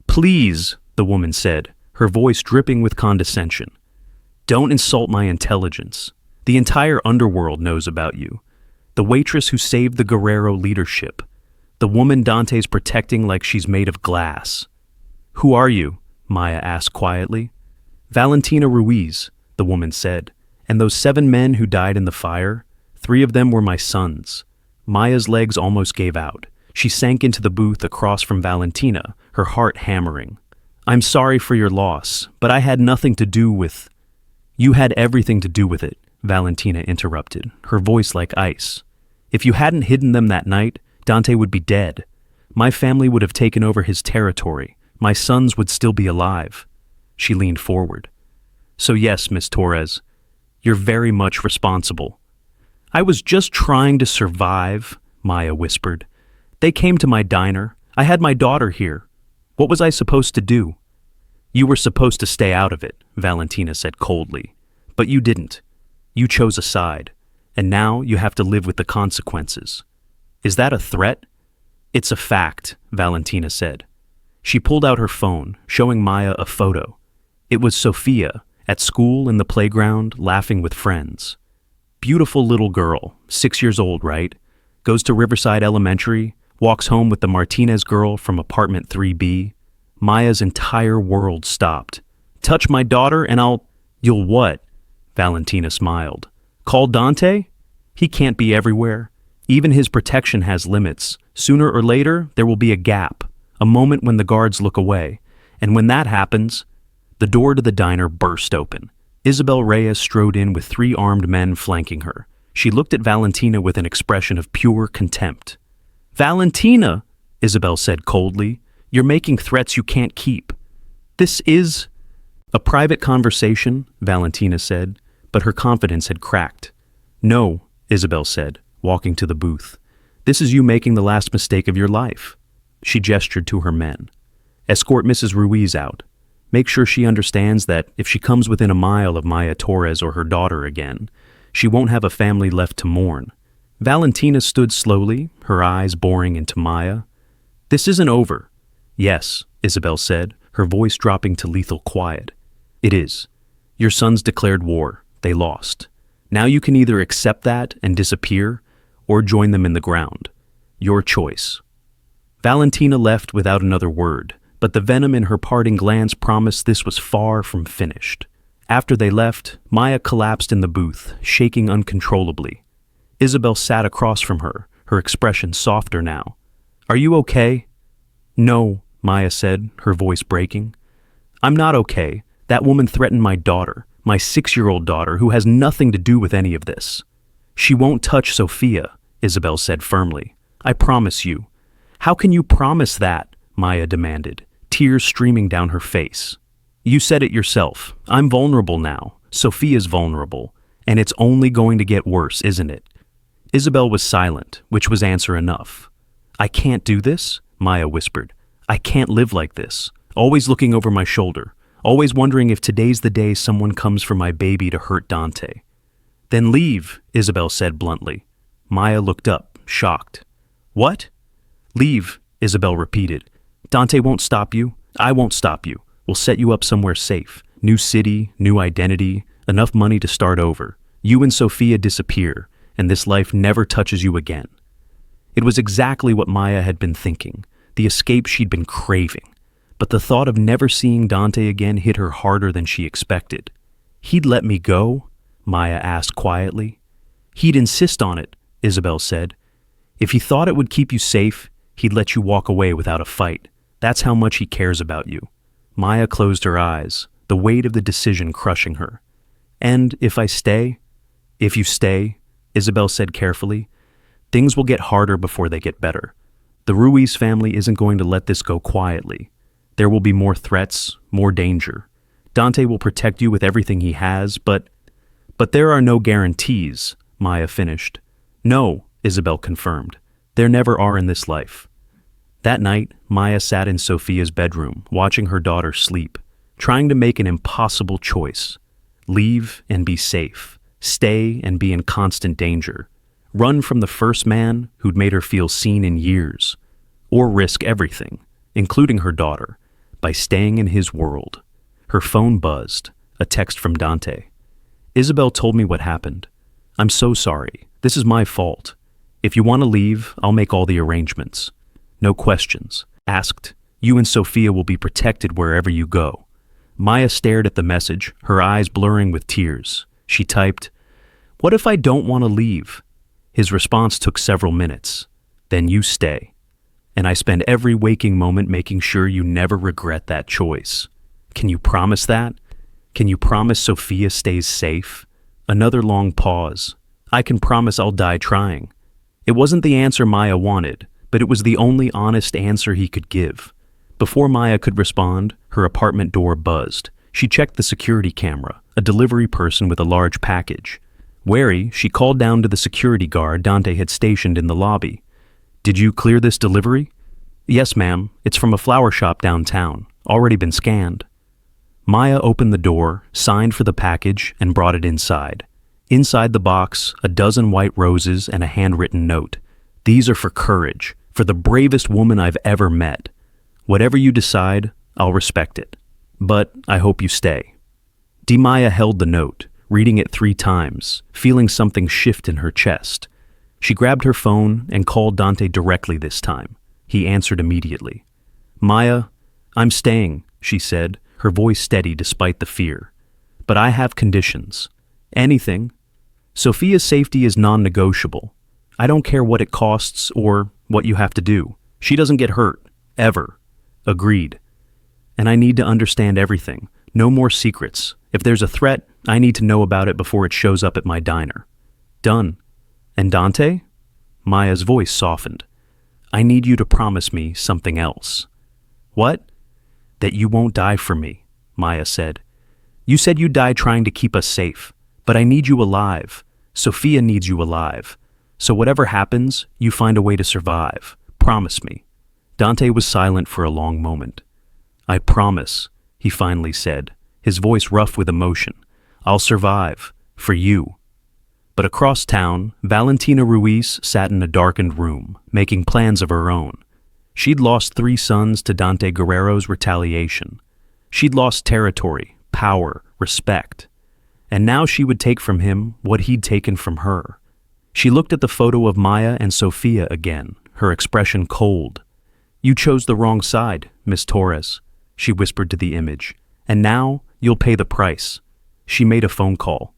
"Please," the woman said, her voice dripping with condescension. "Don't insult my intelligence. The entire underworld knows about you. The waitress who saved the Guerrero leadership. The woman Dante's protecting like she's made of glass." "Who are you?" Maya asked quietly. "Valentina Ruiz," the woman said. "And those 7 men who died in the fire, 3 of them were my sons." Maya's legs almost gave out. She sank into the booth across from Valentina, her heart hammering. "I'm sorry for your loss, but I had nothing to do with—" "You had everything to do with it," Valentina interrupted, her voice like ice. "If you hadn't hidden them that night, Dante would be dead. My family would have taken over his territory. My sons would still be alive." She leaned forward. "So yes, Miss Torres, you're very much responsible." "I was just trying to survive," Maya whispered. "They came to my diner. I had my daughter here. What was I supposed to do?" You were supposed to stay out of it, Valentina said coldly. But you didn't. You chose a side, and now you have to live with the consequences. Is that a threat? It's a fact, Valentina said. She pulled out her phone, showing Maya a photo. It was Sophia, at school in the playground, laughing with friends. Beautiful little girl, 6 years old, right? Goes to Riverside Elementary, walks home with the Martinez girl from apartment 3B. Maya's entire world stopped. Touch my daughter and You'll what? Valentina smiled. Call Dante? He can't be everywhere. Even his protection has limits. Sooner or later, there will be a gap, a moment when the guards look away. And when that happens, the door to the diner burst open. Isabel Reyes strode in with 3 armed men flanking her. She looked at Valentina with an expression of pure contempt. Valentina, Isabel said coldly, you're making threats you can't keep. This is a private conversation, Valentina said, but her confidence had cracked. No, Isabel said, walking to the booth. This is you making the last mistake of your life. She gestured to her men. Escort Mrs. Ruiz out. Make sure she understands that if she comes within a mile of Maya Torres or her daughter again, she won't have a family left to mourn. Valentina stood slowly, her eyes boring into Maya. This isn't over. Yes, Isabel said, her voice dropping to lethal quiet. It is. Your sons declared war. They lost. Now you can either accept that and disappear, or join them in the ground. Your choice. Valentina left without another word, but the venom in her parting glance promised this was far from finished. After they left, Maya collapsed in the booth, shaking uncontrollably. Isabel sat across from her, her expression softer now. Are you okay? No, Maya said, her voice breaking. I'm not okay. That woman threatened my daughter, my 6-year-old daughter, who has nothing to do with any of this. She won't touch Sophia, Isabel said firmly. I promise you. How can you promise that? Maya demanded, tears streaming down her face. You said it yourself. I'm vulnerable now. Sophia's vulnerable. And it's only going to get worse, isn't it? Isabel was silent, which was answer enough. I can't do this, Maya whispered. I can't live like this, always looking over my shoulder, always wondering if today's the day someone comes for my baby to hurt Dante. Then leave, Isabel said bluntly. Maya looked up, shocked. What? Leave, Isabel repeated. Dante won't stop you. I won't stop you. We'll set you up somewhere safe. New city, new identity, enough money to start over. You and Sophia disappear, and this life never touches you again. It was exactly what Maya had been thinking, the escape she'd been craving. But the thought of never seeing Dante again hit her harder than she expected. He'd let me go? Maya asked quietly. He'd insist on it, Isabel said. If he thought it would keep you safe, he'd let you walk away without a fight. That's how much he cares about you. Maya closed her eyes, the weight of the decision crushing her. And if I stay? If you stay, Isabel said carefully, things will get harder before they get better. The Ruiz family isn't going to let this go quietly. There will be more threats, more danger. Dante will protect you with everything he has, but there are no guarantees, Maya finished. No, Isabel confirmed. There never are in this life. That night, Maya sat in Sophia's bedroom, watching her daughter sleep, trying to make an impossible choice. Leave and be safe. Stay and be in constant danger. Run from the first man who'd made her feel seen in years. Or risk everything, including her daughter, by staying in his world. Her phone buzzed, a text from Dante. Isabel told me what happened. I'm so sorry. This is my fault. If you want to leave, I'll make all the arrangements. No questions. Asked. You and Sophia will be protected wherever you go. Maya stared at the message, her eyes blurring with tears. She typed, What if I don't want to leave? His response took several minutes. Then you stay. And I spend every waking moment making sure you never regret that choice. Can you promise that? Can you promise Sophia stays safe? Another long pause. I can promise I'll die trying. It wasn't the answer Maya wanted, but it was the only honest answer he could give. Before Maya could respond, her apartment door buzzed. She checked the security camera, a delivery person with a large package. Wary, she called down to the security guard Dante had stationed in the lobby. Did you clear this delivery? Yes, ma'am. It's from a flower shop downtown. Already been scanned. Maya opened the door, signed for the package, and brought it inside. Inside the box, a dozen white roses and a handwritten note. These are for courage, for the bravest woman I've ever met. Whatever you decide, I'll respect it. But I hope you stay. Maya held the note, reading it 3 times, feeling something shift in her chest. She grabbed her phone and called Dante directly this time. He answered immediately. Maya, I'm staying, she said, her voice steady despite the fear. But I have conditions. Anything. Sophia's safety is non-negotiable. I don't care what it costs or what you have to do. She doesn't get hurt. Ever. Agreed. And I need to understand everything. No more secrets. If there's a threat, I need to know about it before it shows up at my diner. Done. And Dante? Maya's voice softened. I need you to promise me something else. What? That you won't die for me, Maya said. You said you'd die trying to keep us safe, but I need you alive. Sophia needs you alive. So whatever happens, you find a way to survive. Promise me. Dante was silent for a long moment. I promise, he finally said, his voice rough with emotion. I'll survive. For you. But across town, Valentina Ruiz sat in a darkened room, making plans of her own. She'd lost 3 sons to Dante Guerrero's retaliation. She'd lost territory, power, respect. And now she would take from him what he'd taken from her. She looked at the photo of Maya and Sophia again, her expression cold. You chose the wrong side, Miss Torres, she whispered to the image. And now you'll pay the price. She made a phone call.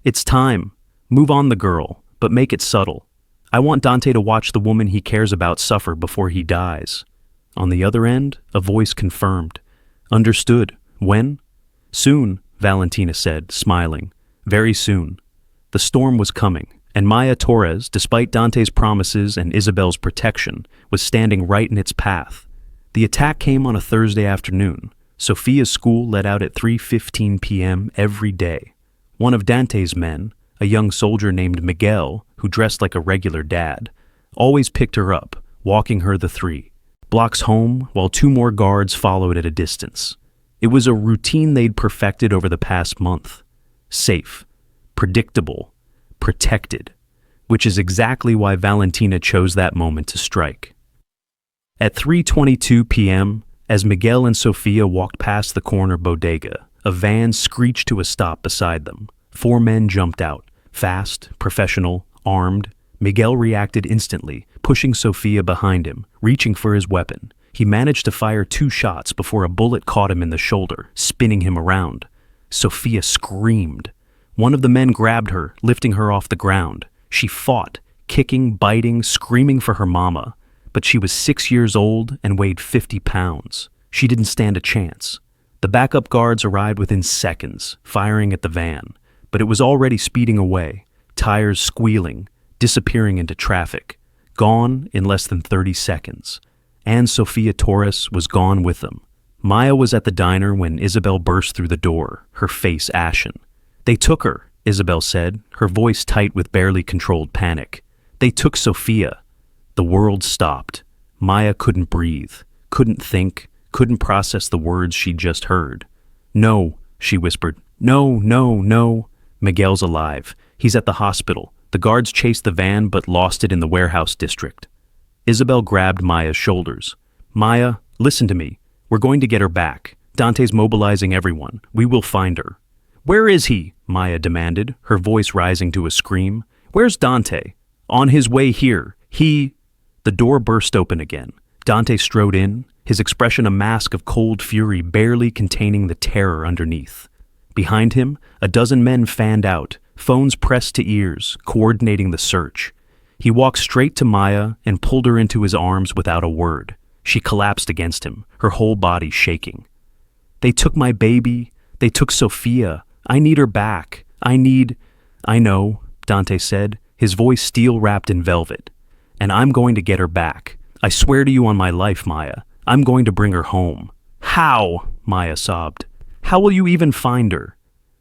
It's time. Move on the girl, but make it subtle. I want Dante to watch the woman he cares about suffer before he dies. On the other end, a voice confirmed. Understood. When? Soon, Valentina said, smiling. Very soon. The storm was coming, and Maya Torres, despite Dante's promises and Isabel's protection, was standing right in its path. The attack came on a Thursday afternoon. Sophia's school let out at 3:15 p.m. every day. One of Dante's men, a young soldier named Miguel, who dressed like a regular dad, always picked her up, walking her the 3 blocks home while 2 more guards followed at a distance. It was a routine they'd perfected over the past month. Safe, predictable, protected, which is exactly why Valentina chose that moment to strike. At 3:22 p.m., as Miguel and Sophia walked past the corner bodega, a van screeched to a stop beside them. 4 men jumped out, fast, professional, armed. Miguel reacted instantly, pushing Sophia behind him, reaching for his weapon. He managed to fire 2 shots before a bullet caught him in the shoulder, spinning him around. Sophia screamed. One of the men grabbed her, lifting her off the ground. She fought, kicking, biting, screaming for her mama. But she was 6 years old and weighed 50 pounds. She didn't stand a chance. The backup guards arrived within seconds, firing at the van, but it was already speeding away, tires squealing, disappearing into traffic, gone in less than 30 seconds. And Sophia Torres was gone with them. Maya was at the diner when Isabel burst through the door, her face ashen. They took her, Isabel said, her voice tight with barely controlled panic. They took Sophia. The world stopped. Maya couldn't breathe, couldn't think, couldn't process the words she'd just heard. No, she whispered. No, no, no. Miguel's alive. He's at the hospital. The guards chased the van but lost it in the warehouse district. Isabel grabbed Maya's shoulders. Maya, listen to me. We're going to get her back. Dante's mobilizing everyone. We will find her. Where is he? Maya demanded, her voice rising to a scream. Where's Dante? On his way here. The door burst open again. Dante strode in, his expression a mask of cold fury barely containing the terror underneath. Behind him, a dozen men fanned out, phones pressed to ears, coordinating the search. He walked straight to Maya and pulled her into his arms without a word. She collapsed against him, her whole body shaking. They took my baby. They took Sophia. I need her back. I know, Dante said, his voice steel-wrapped in velvet. And I'm going to get her back. I swear to you on my life, Maya. I'm going to bring her home. How? Maya sobbed. How will you even find her?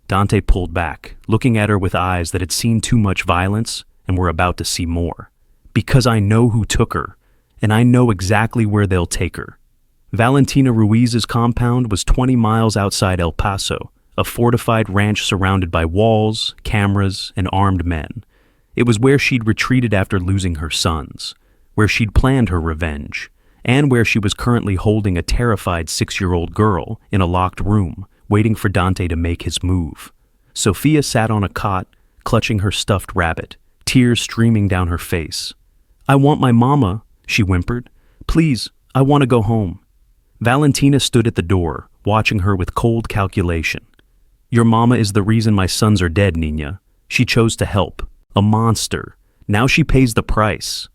Dante pulled back, looking at her with eyes that had seen too much violence and were about to see more. Because I know who took her, and I know exactly where they'll take her. Valentina Ruiz's compound was 20 miles outside El Paso, a fortified ranch surrounded by walls, cameras, and armed men. It was where she'd retreated after losing her sons, where she'd planned her revenge, and where she was currently holding a terrified 6-year-old girl in a locked room, waiting for Dante to make his move. Sophia sat on a cot, clutching her stuffed rabbit, tears streaming down her face. "I want my mama," she whimpered. "Please, I want to go home." Valentina stood at the door, watching her with cold calculation. "Your mama is the reason my sons are dead, Nina. She chose to help. A monster. Now she pays the price."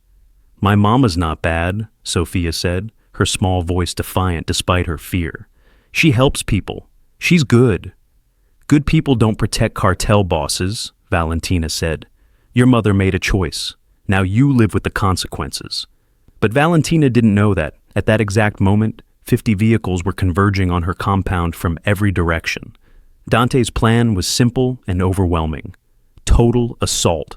"My mama's not bad," Sophia said, her small voice defiant despite her fear. "She helps people. She's good." "Good people don't protect cartel bosses," Valentina said. "Your mother made a choice. Now you live with the consequences." But Valentina didn't know that, at that exact moment, 50 vehicles were converging on her compound from every direction. Dante's plan was simple and overwhelming. Total assault.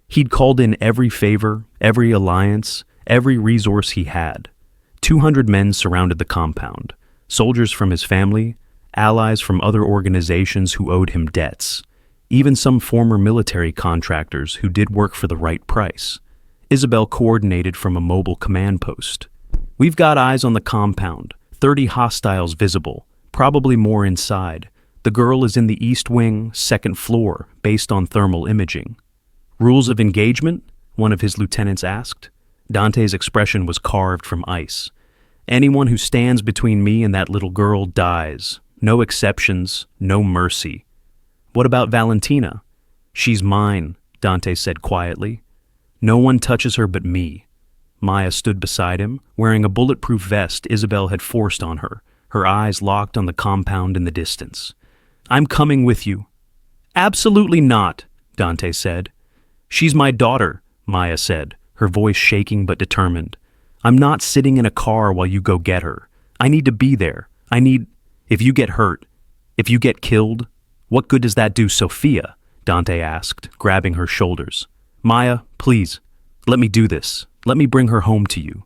He'd called in every favor, every alliance, every resource he had. 200 men surrounded the compound, soldiers from his family, allies from other organizations who owed him debts, even some former military contractors who did work for the right price. Isabel coordinated from a mobile command post. "We've got eyes on the compound, 30 hostiles visible, probably more inside. The girl is in the east wing, second floor, based on thermal imaging." "Rules of engagement?" one of his lieutenants asked. Dante's expression was carved from ice. "Anyone who stands between me and that little girl dies. No exceptions, no mercy." "What about Valentina?" "She's mine," Dante said quietly. "No one touches her but me." Maya stood beside him, wearing a bulletproof vest Isabel had forced on her, her eyes locked on the compound in the distance. "I'm coming with you." "Absolutely not," Dante said. "She's my daughter," Maya said, her voice shaking but determined. "I'm not sitting in a car while you go get her. I need to be there. If you get hurt, if you get killed, what good does that do Sophia?" Dante asked, grabbing her shoulders. "Maya, please, let me do this. Let me bring her home to you."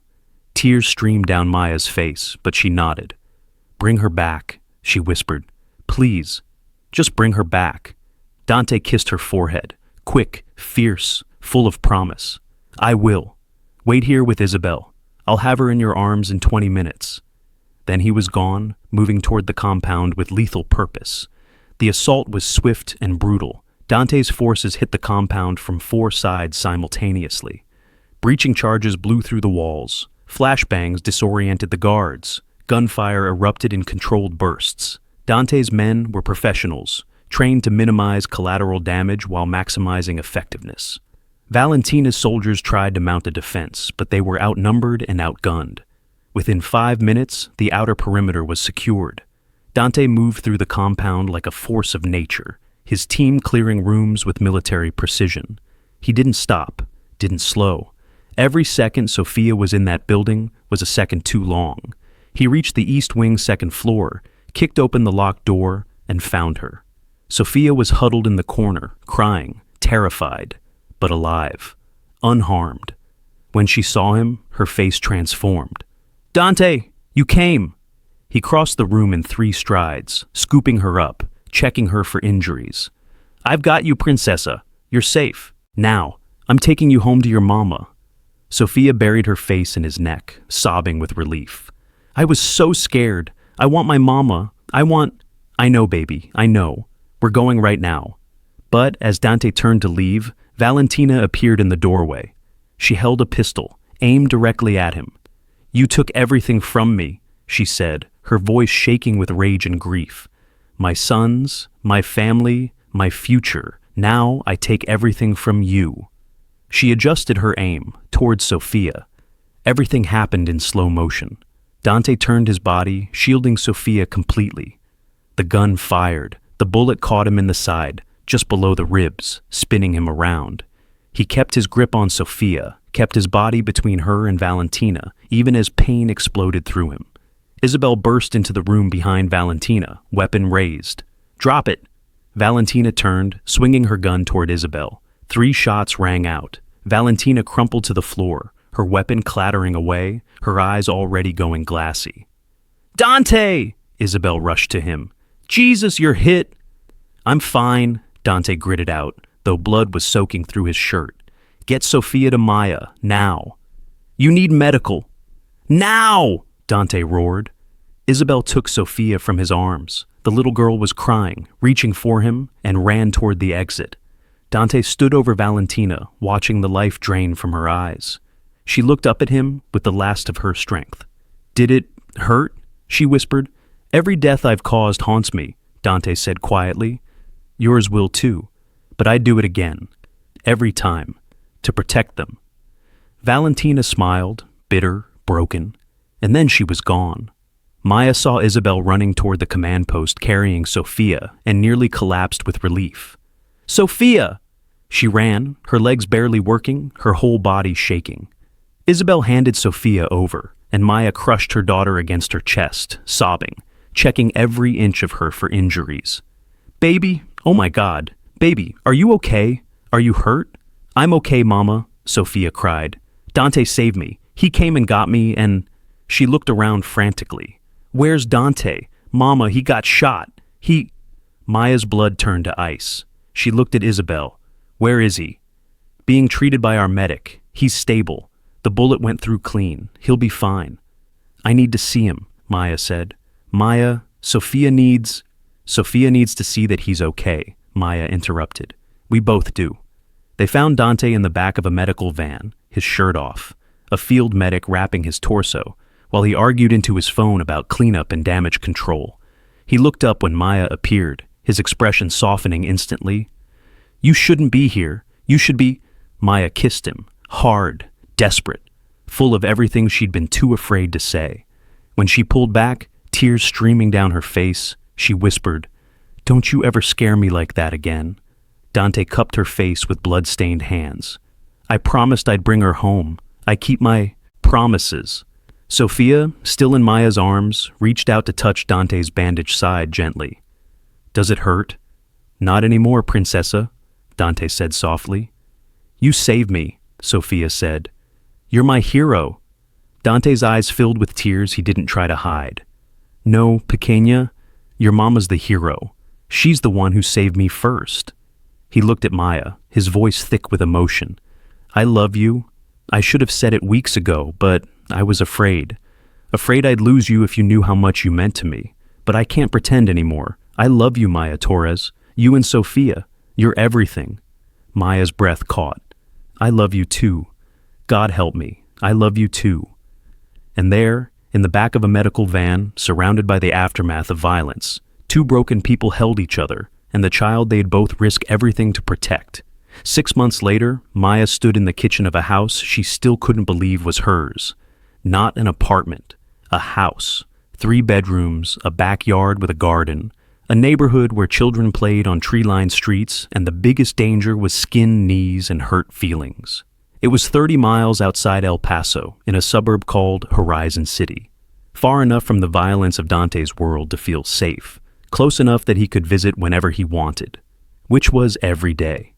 Tears streamed down Maya's face, but she nodded. "Bring her back," she whispered. "Please, just bring her back." Dante kissed her forehead, quick, fierce, full of promise. "I will. Wait here with Isabel. I'll have her in your arms in 20 minutes. Then he was gone, moving toward the compound with lethal purpose. The assault was swift and brutal. Dante's forces hit the compound from 4 sides simultaneously. Breaching charges blew through the walls. Flashbangs disoriented the guards. Gunfire erupted in controlled bursts. Dante's men were professionals, trained to minimize collateral damage while maximizing effectiveness. Valentina's soldiers tried to mount a defense, but they were outnumbered and outgunned. Within 5 minutes, the outer perimeter was secured. Dante moved through the compound like a force of nature, his team clearing rooms with military precision. He didn't stop, didn't slow. Every second Sophia was in that building was a second too long. He reached the east wing second floor, kicked open the locked door, and found her. Sophia was huddled in the corner, crying, terrified, but alive, unharmed. When she saw him, her face transformed. "Dante, you came!" He crossed the room in 3 strides, scooping her up, checking her for injuries. "I've got you, Princessa. You're safe. Now, I'm taking you home to your mama." Sophia buried her face in his neck, sobbing with relief. "I was so scared. I want my mama. I know, baby, I know. We're going right now." But as Dante turned to leave, Valentina appeared in the doorway. She held a pistol, aimed directly at him. "You took everything from me," she said, her voice shaking with rage and grief. "My sons, my family, my future. Now I take everything from you." She adjusted her aim towards Sophia. Everything happened in slow motion. Dante turned his body, shielding Sophia completely. The gun fired. The bullet caught him in the side, just below the ribs, spinning him around. He kept his grip on Sophia, kept his body between her and Valentina, even as pain exploded through him. Isabel burst into the room behind Valentina, weapon raised. "Drop it!" Valentina turned, swinging her gun toward Isabel. 3 shots rang out. Valentina crumpled to the floor, her weapon clattering away, her eyes already going glassy. Dante! Isabel rushed to him. Jesus, you're hit! I'm fine, Dante gritted out, though blood was soaking through his shirt. Get Sophia to Maya, now. You need medical. Now! Dante roared. Isabel took Sophia from his arms. The little girl was crying, reaching for him, and ran toward the exit. Dante stood over Valentina, watching the life drain from her eyes. She looked up at him with the last of her strength. Did it hurt? She whispered. Every death I've caused haunts me, Dante said quietly. Yours will too, but I'd do it again. Every time. To protect them. Valentina smiled, bitter, broken, and then she was gone. Maya saw Isabel running toward the command post carrying Sophia and nearly collapsed with relief. Sophia! She ran, her legs barely working, her whole body shaking. Isabel handed Sophia over, and Maya crushed her daughter against her chest, sobbing, checking every inch of her for injuries. Baby, oh my God, baby, are you okay? Are you hurt? I'm okay, Mama, Sophia cried. Dante saved me. He came and got me and... She looked around frantically. Where's Dante? Mama, he got shot. Maya's blood turned to ice. She looked at Isabel. Where is he? Being treated by our medic. He's stable. The bullet went through clean. He'll be fine. I need to see him, Maya said. Maya, Sophia needs to see that he's okay, Maya interrupted. We both do. They found Dante in the back of a medical van, his shirt off, a field medic wrapping his torso, while he argued into his phone about cleanup and damage control. He looked up when Maya appeared, his expression softening instantly. You shouldn't be here. You should be... Maya kissed him, hard, desperate, full of everything she'd been too afraid to say. When she pulled back, tears streaming down her face, she whispered, Don't you ever scare me like that again. Dante cupped her face with blood-stained hands. I promised I'd bring her home. I keep my promises. Sophia, still in Maya's arms, reached out to touch Dante's bandaged side gently. Does it hurt? Not anymore, Princessa, Dante said softly. You saved me, Sophia said. You're my hero. Dante's eyes filled with tears he didn't try to hide. No, Pequeña, your mama's the hero. She's the one who saved me first. He looked at Maya, his voice thick with emotion. I love you. I should have said it weeks ago, but I was afraid. Afraid I'd lose you if you knew how much you meant to me. But I can't pretend anymore. I love you, Maya Torres. You and Sophia. You're everything. Maya's breath caught. I love you too. God help me. I love you too. And there, in the back of a medical van, surrounded by the aftermath of violence, two broken people held each other, and the child they'd both risk everything to protect. 6 months later, Maya stood in the kitchen of a house she still couldn't believe was hers. Not an apartment, a house. 3 bedrooms, a backyard with a garden, a neighborhood where children played on tree-lined streets, and the biggest danger was skinned knees and hurt feelings. It was 30 miles outside El Paso, in a suburb called Horizon City. Far enough from the violence of Dante's world to feel safe, close enough that he could visit whenever he wanted, which was every day.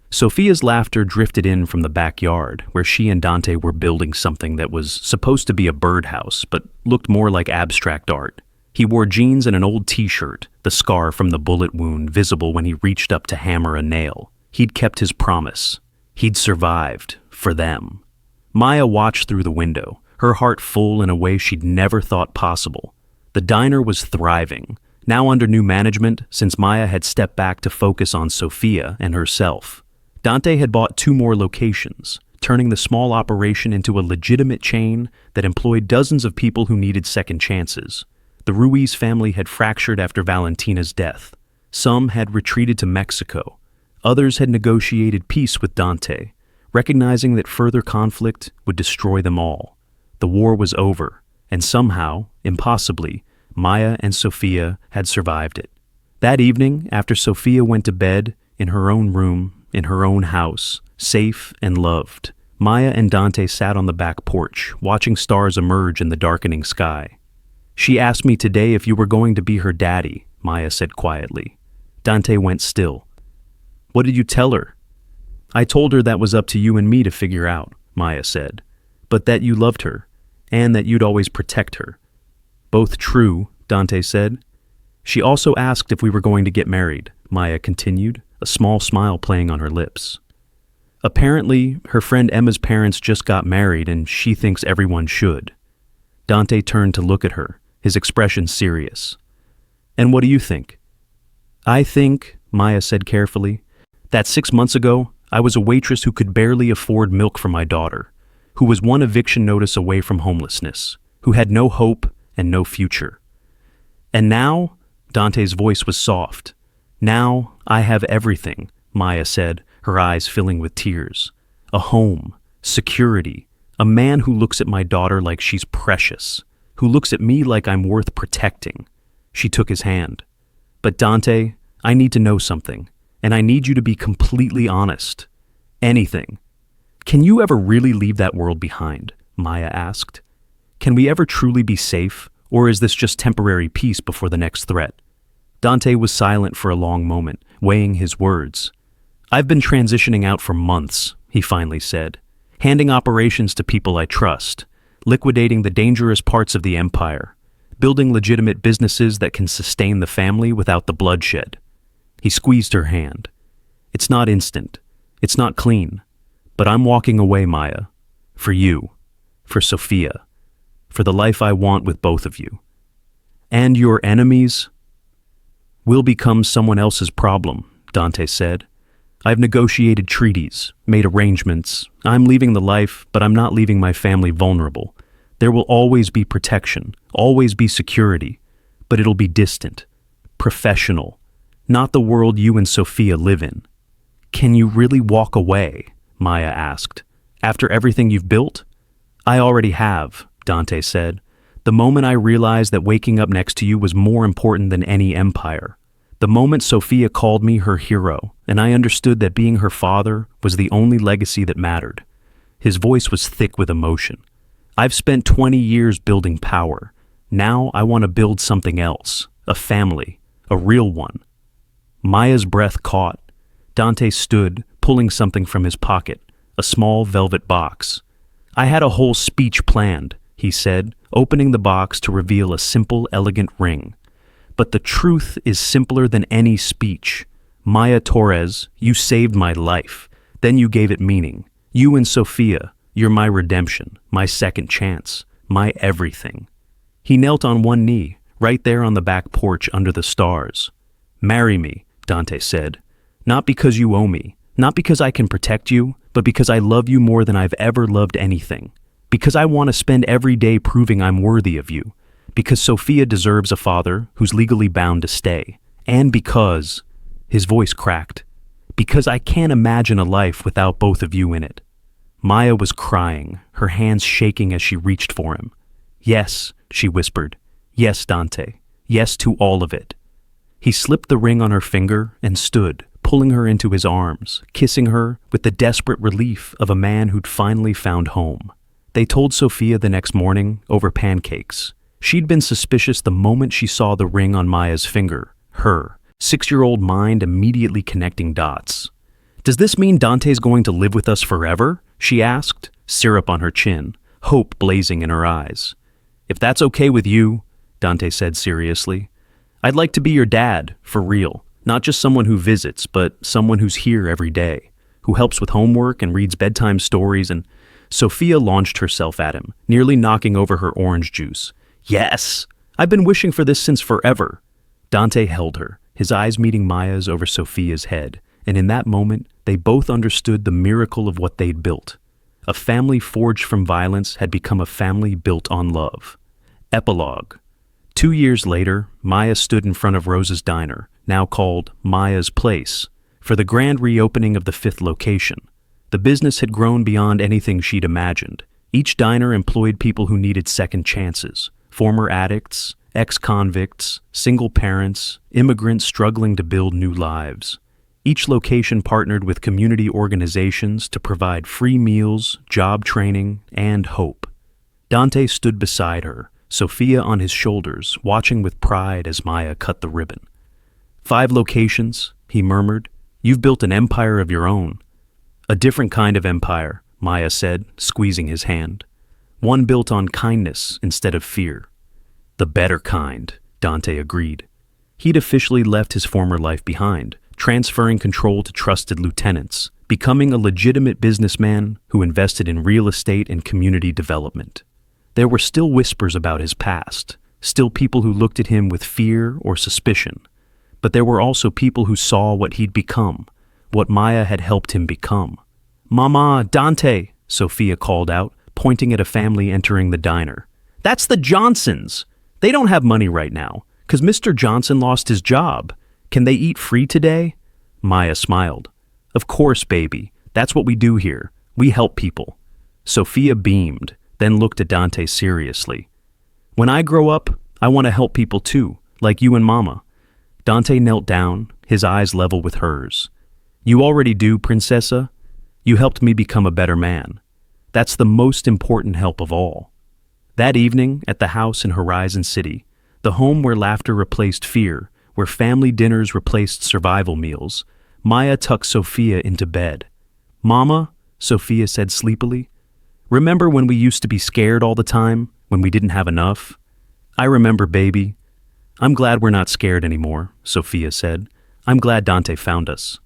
Sophia's laughter drifted in from the backyard, where she and Dante were building something that was supposed to be a birdhouse, but looked more like abstract art. He wore jeans and an old t-shirt, the scar from the bullet wound visible when he reached up to hammer a nail. He'd kept his promise. He'd survived, for them. Maya watched through the window, her heart full in a way she'd never thought possible. The diner was thriving, now under new management since Maya had stepped back to focus on Sophia and herself. Dante had bought 2 more locations, turning the small operation into a legitimate chain that employed dozens of people who needed second chances. The Ruiz family had fractured after Valentina's death. Some had retreated to Mexico. Others had negotiated peace with Dante, recognizing that further conflict would destroy them all. The war was over, and somehow, impossibly, Maya and Sophia had survived it. That evening, after Sophia went to bed, in her own room, in her own house, safe and loved, Maya and Dante sat on the back porch, watching stars emerge in the darkening sky. She asked me today if you were going to be her daddy, Maya said quietly. Dante went still. What did you tell her? I told her that was up to you and me to figure out, Maya said, but that you loved her, and that you'd always protect her. Both true, Dante said. She also asked if we were going to get married, Maya continued, a small smile playing on her lips. Apparently, her friend Emma's parents just got married and she thinks everyone should. Dante turned to look at her, his expression serious. And what do you think? I think, Maya said carefully, that 6 months ago, I was a waitress who could barely afford milk for my daughter, who was one eviction notice away from homelessness, who had no hope and no future. And now, Dante's voice was soft. Now I have everything, Maya said, her eyes filling with tears. A home, security, a man who looks at my daughter like she's precious, who looks at me like I'm worth protecting. She took his hand. But Dante, I need to know something, and I need you to be completely honest. Anything. Can you ever really leave that world behind? Maya asked. Can we ever truly be safe, or is this just temporary peace before the next threat? Dante was silent for a long moment, weighing his words. I've been transitioning out for months, he finally said, handing operations to people I trust, liquidating the dangerous parts of the empire, building legitimate businesses that can sustain the family without the bloodshed. He squeezed her hand. It's not instant. It's not clean. But I'm walking away, Maya. For you. For Sophia. For the life I want with both of you. And your enemies will become someone else's problem, Dante said. I've negotiated treaties, made arrangements. I'm leaving the life, but I'm not leaving my family vulnerable. There will always be protection, always be security, but it'll be distant, professional, not the world you and Sophia live in. Can you really walk away? Maya asked. After everything you've built? I already have, Dante said. The moment I realized that waking up next to you was more important than any empire. The moment Sophia called me her hero, and I understood that being her father was the only legacy that mattered. His voice was thick with emotion. I've spent 20 years building power. Now I want to build something else, a family, a real one. Maya's breath caught. Dante stood, pulling something from his pocket, a small velvet box. I had a whole speech planned, he said, opening the box to reveal a simple, elegant ring. But the truth is simpler than any speech. Maya Torres, you saved my life. Then you gave it meaning. You and Sophia, you're my redemption, my second chance, my everything. He knelt on one knee, right there on the back porch under the stars. Marry me, Dante said. Not because you owe me, not because I can protect you, but because I love you more than I've ever loved anything. Because I want to spend every day proving I'm worthy of you. Because Sophia deserves a father who's legally bound to stay. And because, his voice cracked, because I can't imagine a life without both of you in it. Maya was crying, her hands shaking as she reached for him. Yes, she whispered. Yes, Dante. Yes to all of it. He slipped the ring on her finger and stood, pulling her into his arms, kissing her with the desperate relief of a man who'd finally found home. They told Sophia the next morning over pancakes. She'd been suspicious the moment she saw the ring on Maya's finger. Her 6-year-old mind immediately connecting dots. Does this mean Dante's going to live with us forever? She asked, syrup on her chin, hope blazing in her eyes. If that's okay with you, Dante said seriously, I'd like to be your dad, for real. Not just someone who visits, but someone who's here every day, who helps with homework and reads bedtime stories. And Sophia launched herself at him, nearly knocking over her orange juice. Yes! I've been wishing for this since forever. Dante held her, his eyes meeting Maya's over Sophia's head, and in that moment, they both understood the miracle of what they'd built. A family forged from violence had become a family built on love. Epilogue. 2 years later, Maya stood in front of Rose's diner, now called Maya's Place, for the grand reopening of the 5th location. The business had grown beyond anything she'd imagined. Each diner employed people who needed second chances, former addicts, ex-convicts, single parents, immigrants struggling to build new lives. Each location partnered with community organizations to provide free meals, job training, and hope. Dante stood beside her, Sophia on his shoulders, watching with pride as Maya cut the ribbon. 5 locations, he murmured. You've built an empire of your own. A different kind of empire, Maya said, squeezing his hand. One built on kindness instead of fear. The better kind, Dante agreed. He'd officially left his former life behind, transferring control to trusted lieutenants, becoming a legitimate businessman who invested in real estate and community development. There were still whispers about his past, still people who looked at him with fear or suspicion. But there were also people who saw what he'd become, what Maya had helped him become. "Mama, Dante," Sophia called out, pointing at a family entering the diner. "That's the Johnsons! They don't have money right now, 'cause Mr. Johnson lost his job. Can they eat free today?" Maya smiled. "Of course, baby. That's what we do here. We help people." Sophia beamed, then looked at Dante seriously. "When I grow up, I want to help people too, like you and Mama." Dante knelt down, his eyes level with hers. "You already do, Princessa. You helped me become a better man. That's the most important help of all." That evening, at the house in Horizon City, the home where laughter replaced fear, where family dinners replaced survival meals, Maya tucked Sophia into bed. "Mama," Sophia said sleepily, "remember when we used to be scared all the time, when we didn't have enough?" "I remember, baby." "I'm glad we're not scared anymore," Sophia said. "I'm glad Dante found us."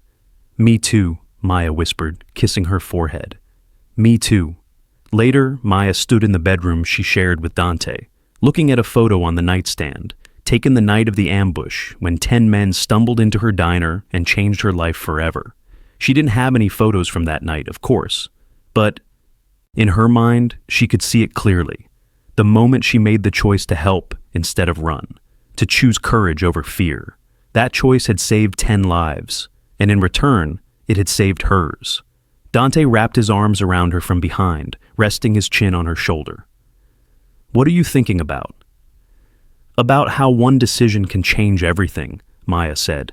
"Me too," Maya whispered, kissing her forehead. "Me too." Later, Maya stood in the bedroom she shared with Dante, looking at a photo on the nightstand, taken the night of the ambush when 10 men stumbled into her diner and changed her life forever. She didn't have any photos from that night, of course, but in her mind, she could see it clearly. The moment she made the choice to help instead of run, to choose courage over fear. That choice had saved 10 lives, and in return, it had saved hers. Dante wrapped his arms around her from behind, resting his chin on her shoulder. "What are you thinking about?" "About how one decision can change everything," Maya said.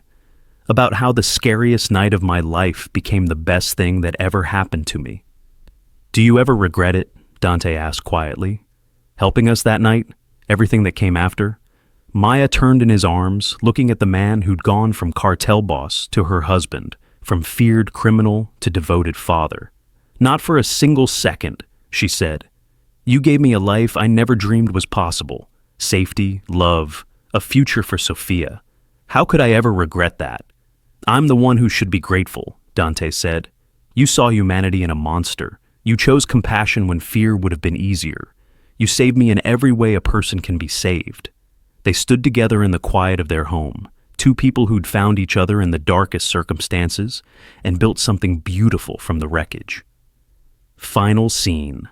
"About how the scariest night of my life became the best thing that ever happened to me." "Do you ever regret it?" Dante asked quietly. "Helping us that night? Everything that came after?" Maya turned in his arms, looking at the man who'd gone from cartel boss to her husband, from feared criminal to devoted father. "Not for a single second," she said. "You gave me a life I never dreamed was possible. Safety, love, a future for Sophia. How could I ever regret that?" "I'm the one who should be grateful," Dante said. "You saw humanity in a monster. You chose compassion when fear would have been easier. You saved me in every way a person can be saved." They stood together in the quiet of their home, two people who'd found each other in the darkest circumstances and built something beautiful from the wreckage. Final scene.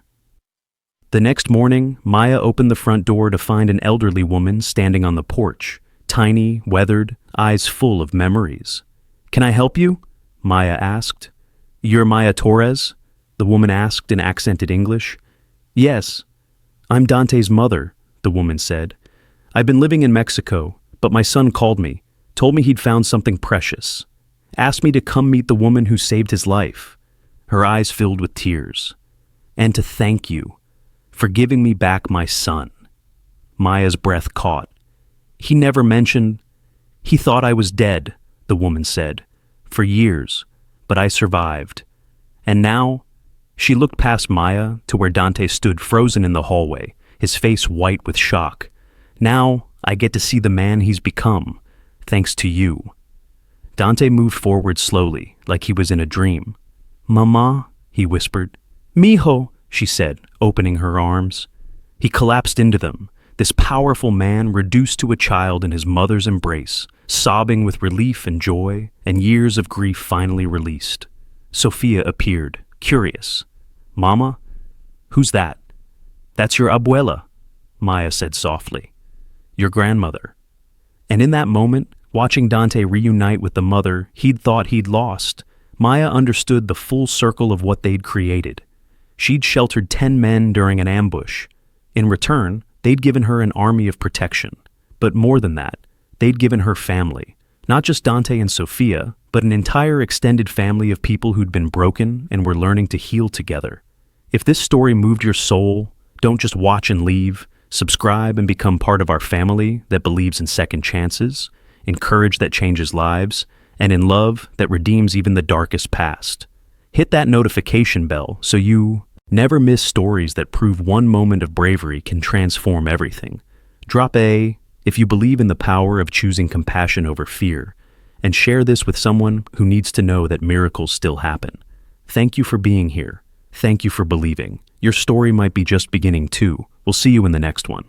The next morning, Maya opened the front door to find an elderly woman standing on the porch, tiny, weathered, eyes full of memories. "Can I help you?" Maya asked. "You're Maya Torres?" the woman asked in accented English. "Yes. I'm Dante's mother," the woman said. "I've been living in Mexico, but my son called me, told me he'd found something precious, asked me to come meet the woman who saved his life." Her eyes filled with tears. "And to thank you for giving me back my son." Maya's breath caught. "He never mentioned—" "He thought I was dead," the woman said, "for years, but I survived. And now—" She looked past Maya to where Dante stood frozen in the hallway, his face white with shock. "Now I get to see the man he's become, thanks to you." Dante moved forward slowly, like he was in a dream. "Mama," he whispered. "Mijo," she said, opening her arms. He collapsed into them, this powerful man reduced to a child in his mother's embrace, sobbing with relief and joy, and years of grief finally released. Sophia appeared, curious. "Mama? Who's that?" "That's your abuela," Maya said softly. "Your grandmother." And in that moment, watching Dante reunite with the mother he'd thought he'd lost, Maya understood the full circle of what they'd created. She'd sheltered 10 men during an ambush. In return, they'd given her an army of protection. But more than that, they'd given her family. Not just Dante and Sophia, but an entire extended family of people who'd been broken and were learning to heal together. If this story moved your soul, don't just watch and leave. Subscribe and become part of our family that believes in second chances, in courage that changes lives, and in love that redeems even the darkest past. Hit that notification bell so you never miss stories that prove one moment of bravery can transform everything. Drop A if you believe in the power of choosing compassion over fear, and share this with someone who needs to know that miracles still happen. Thank you for being here. Thank you for believing. Your story might be just beginning too. We'll see you in the next one.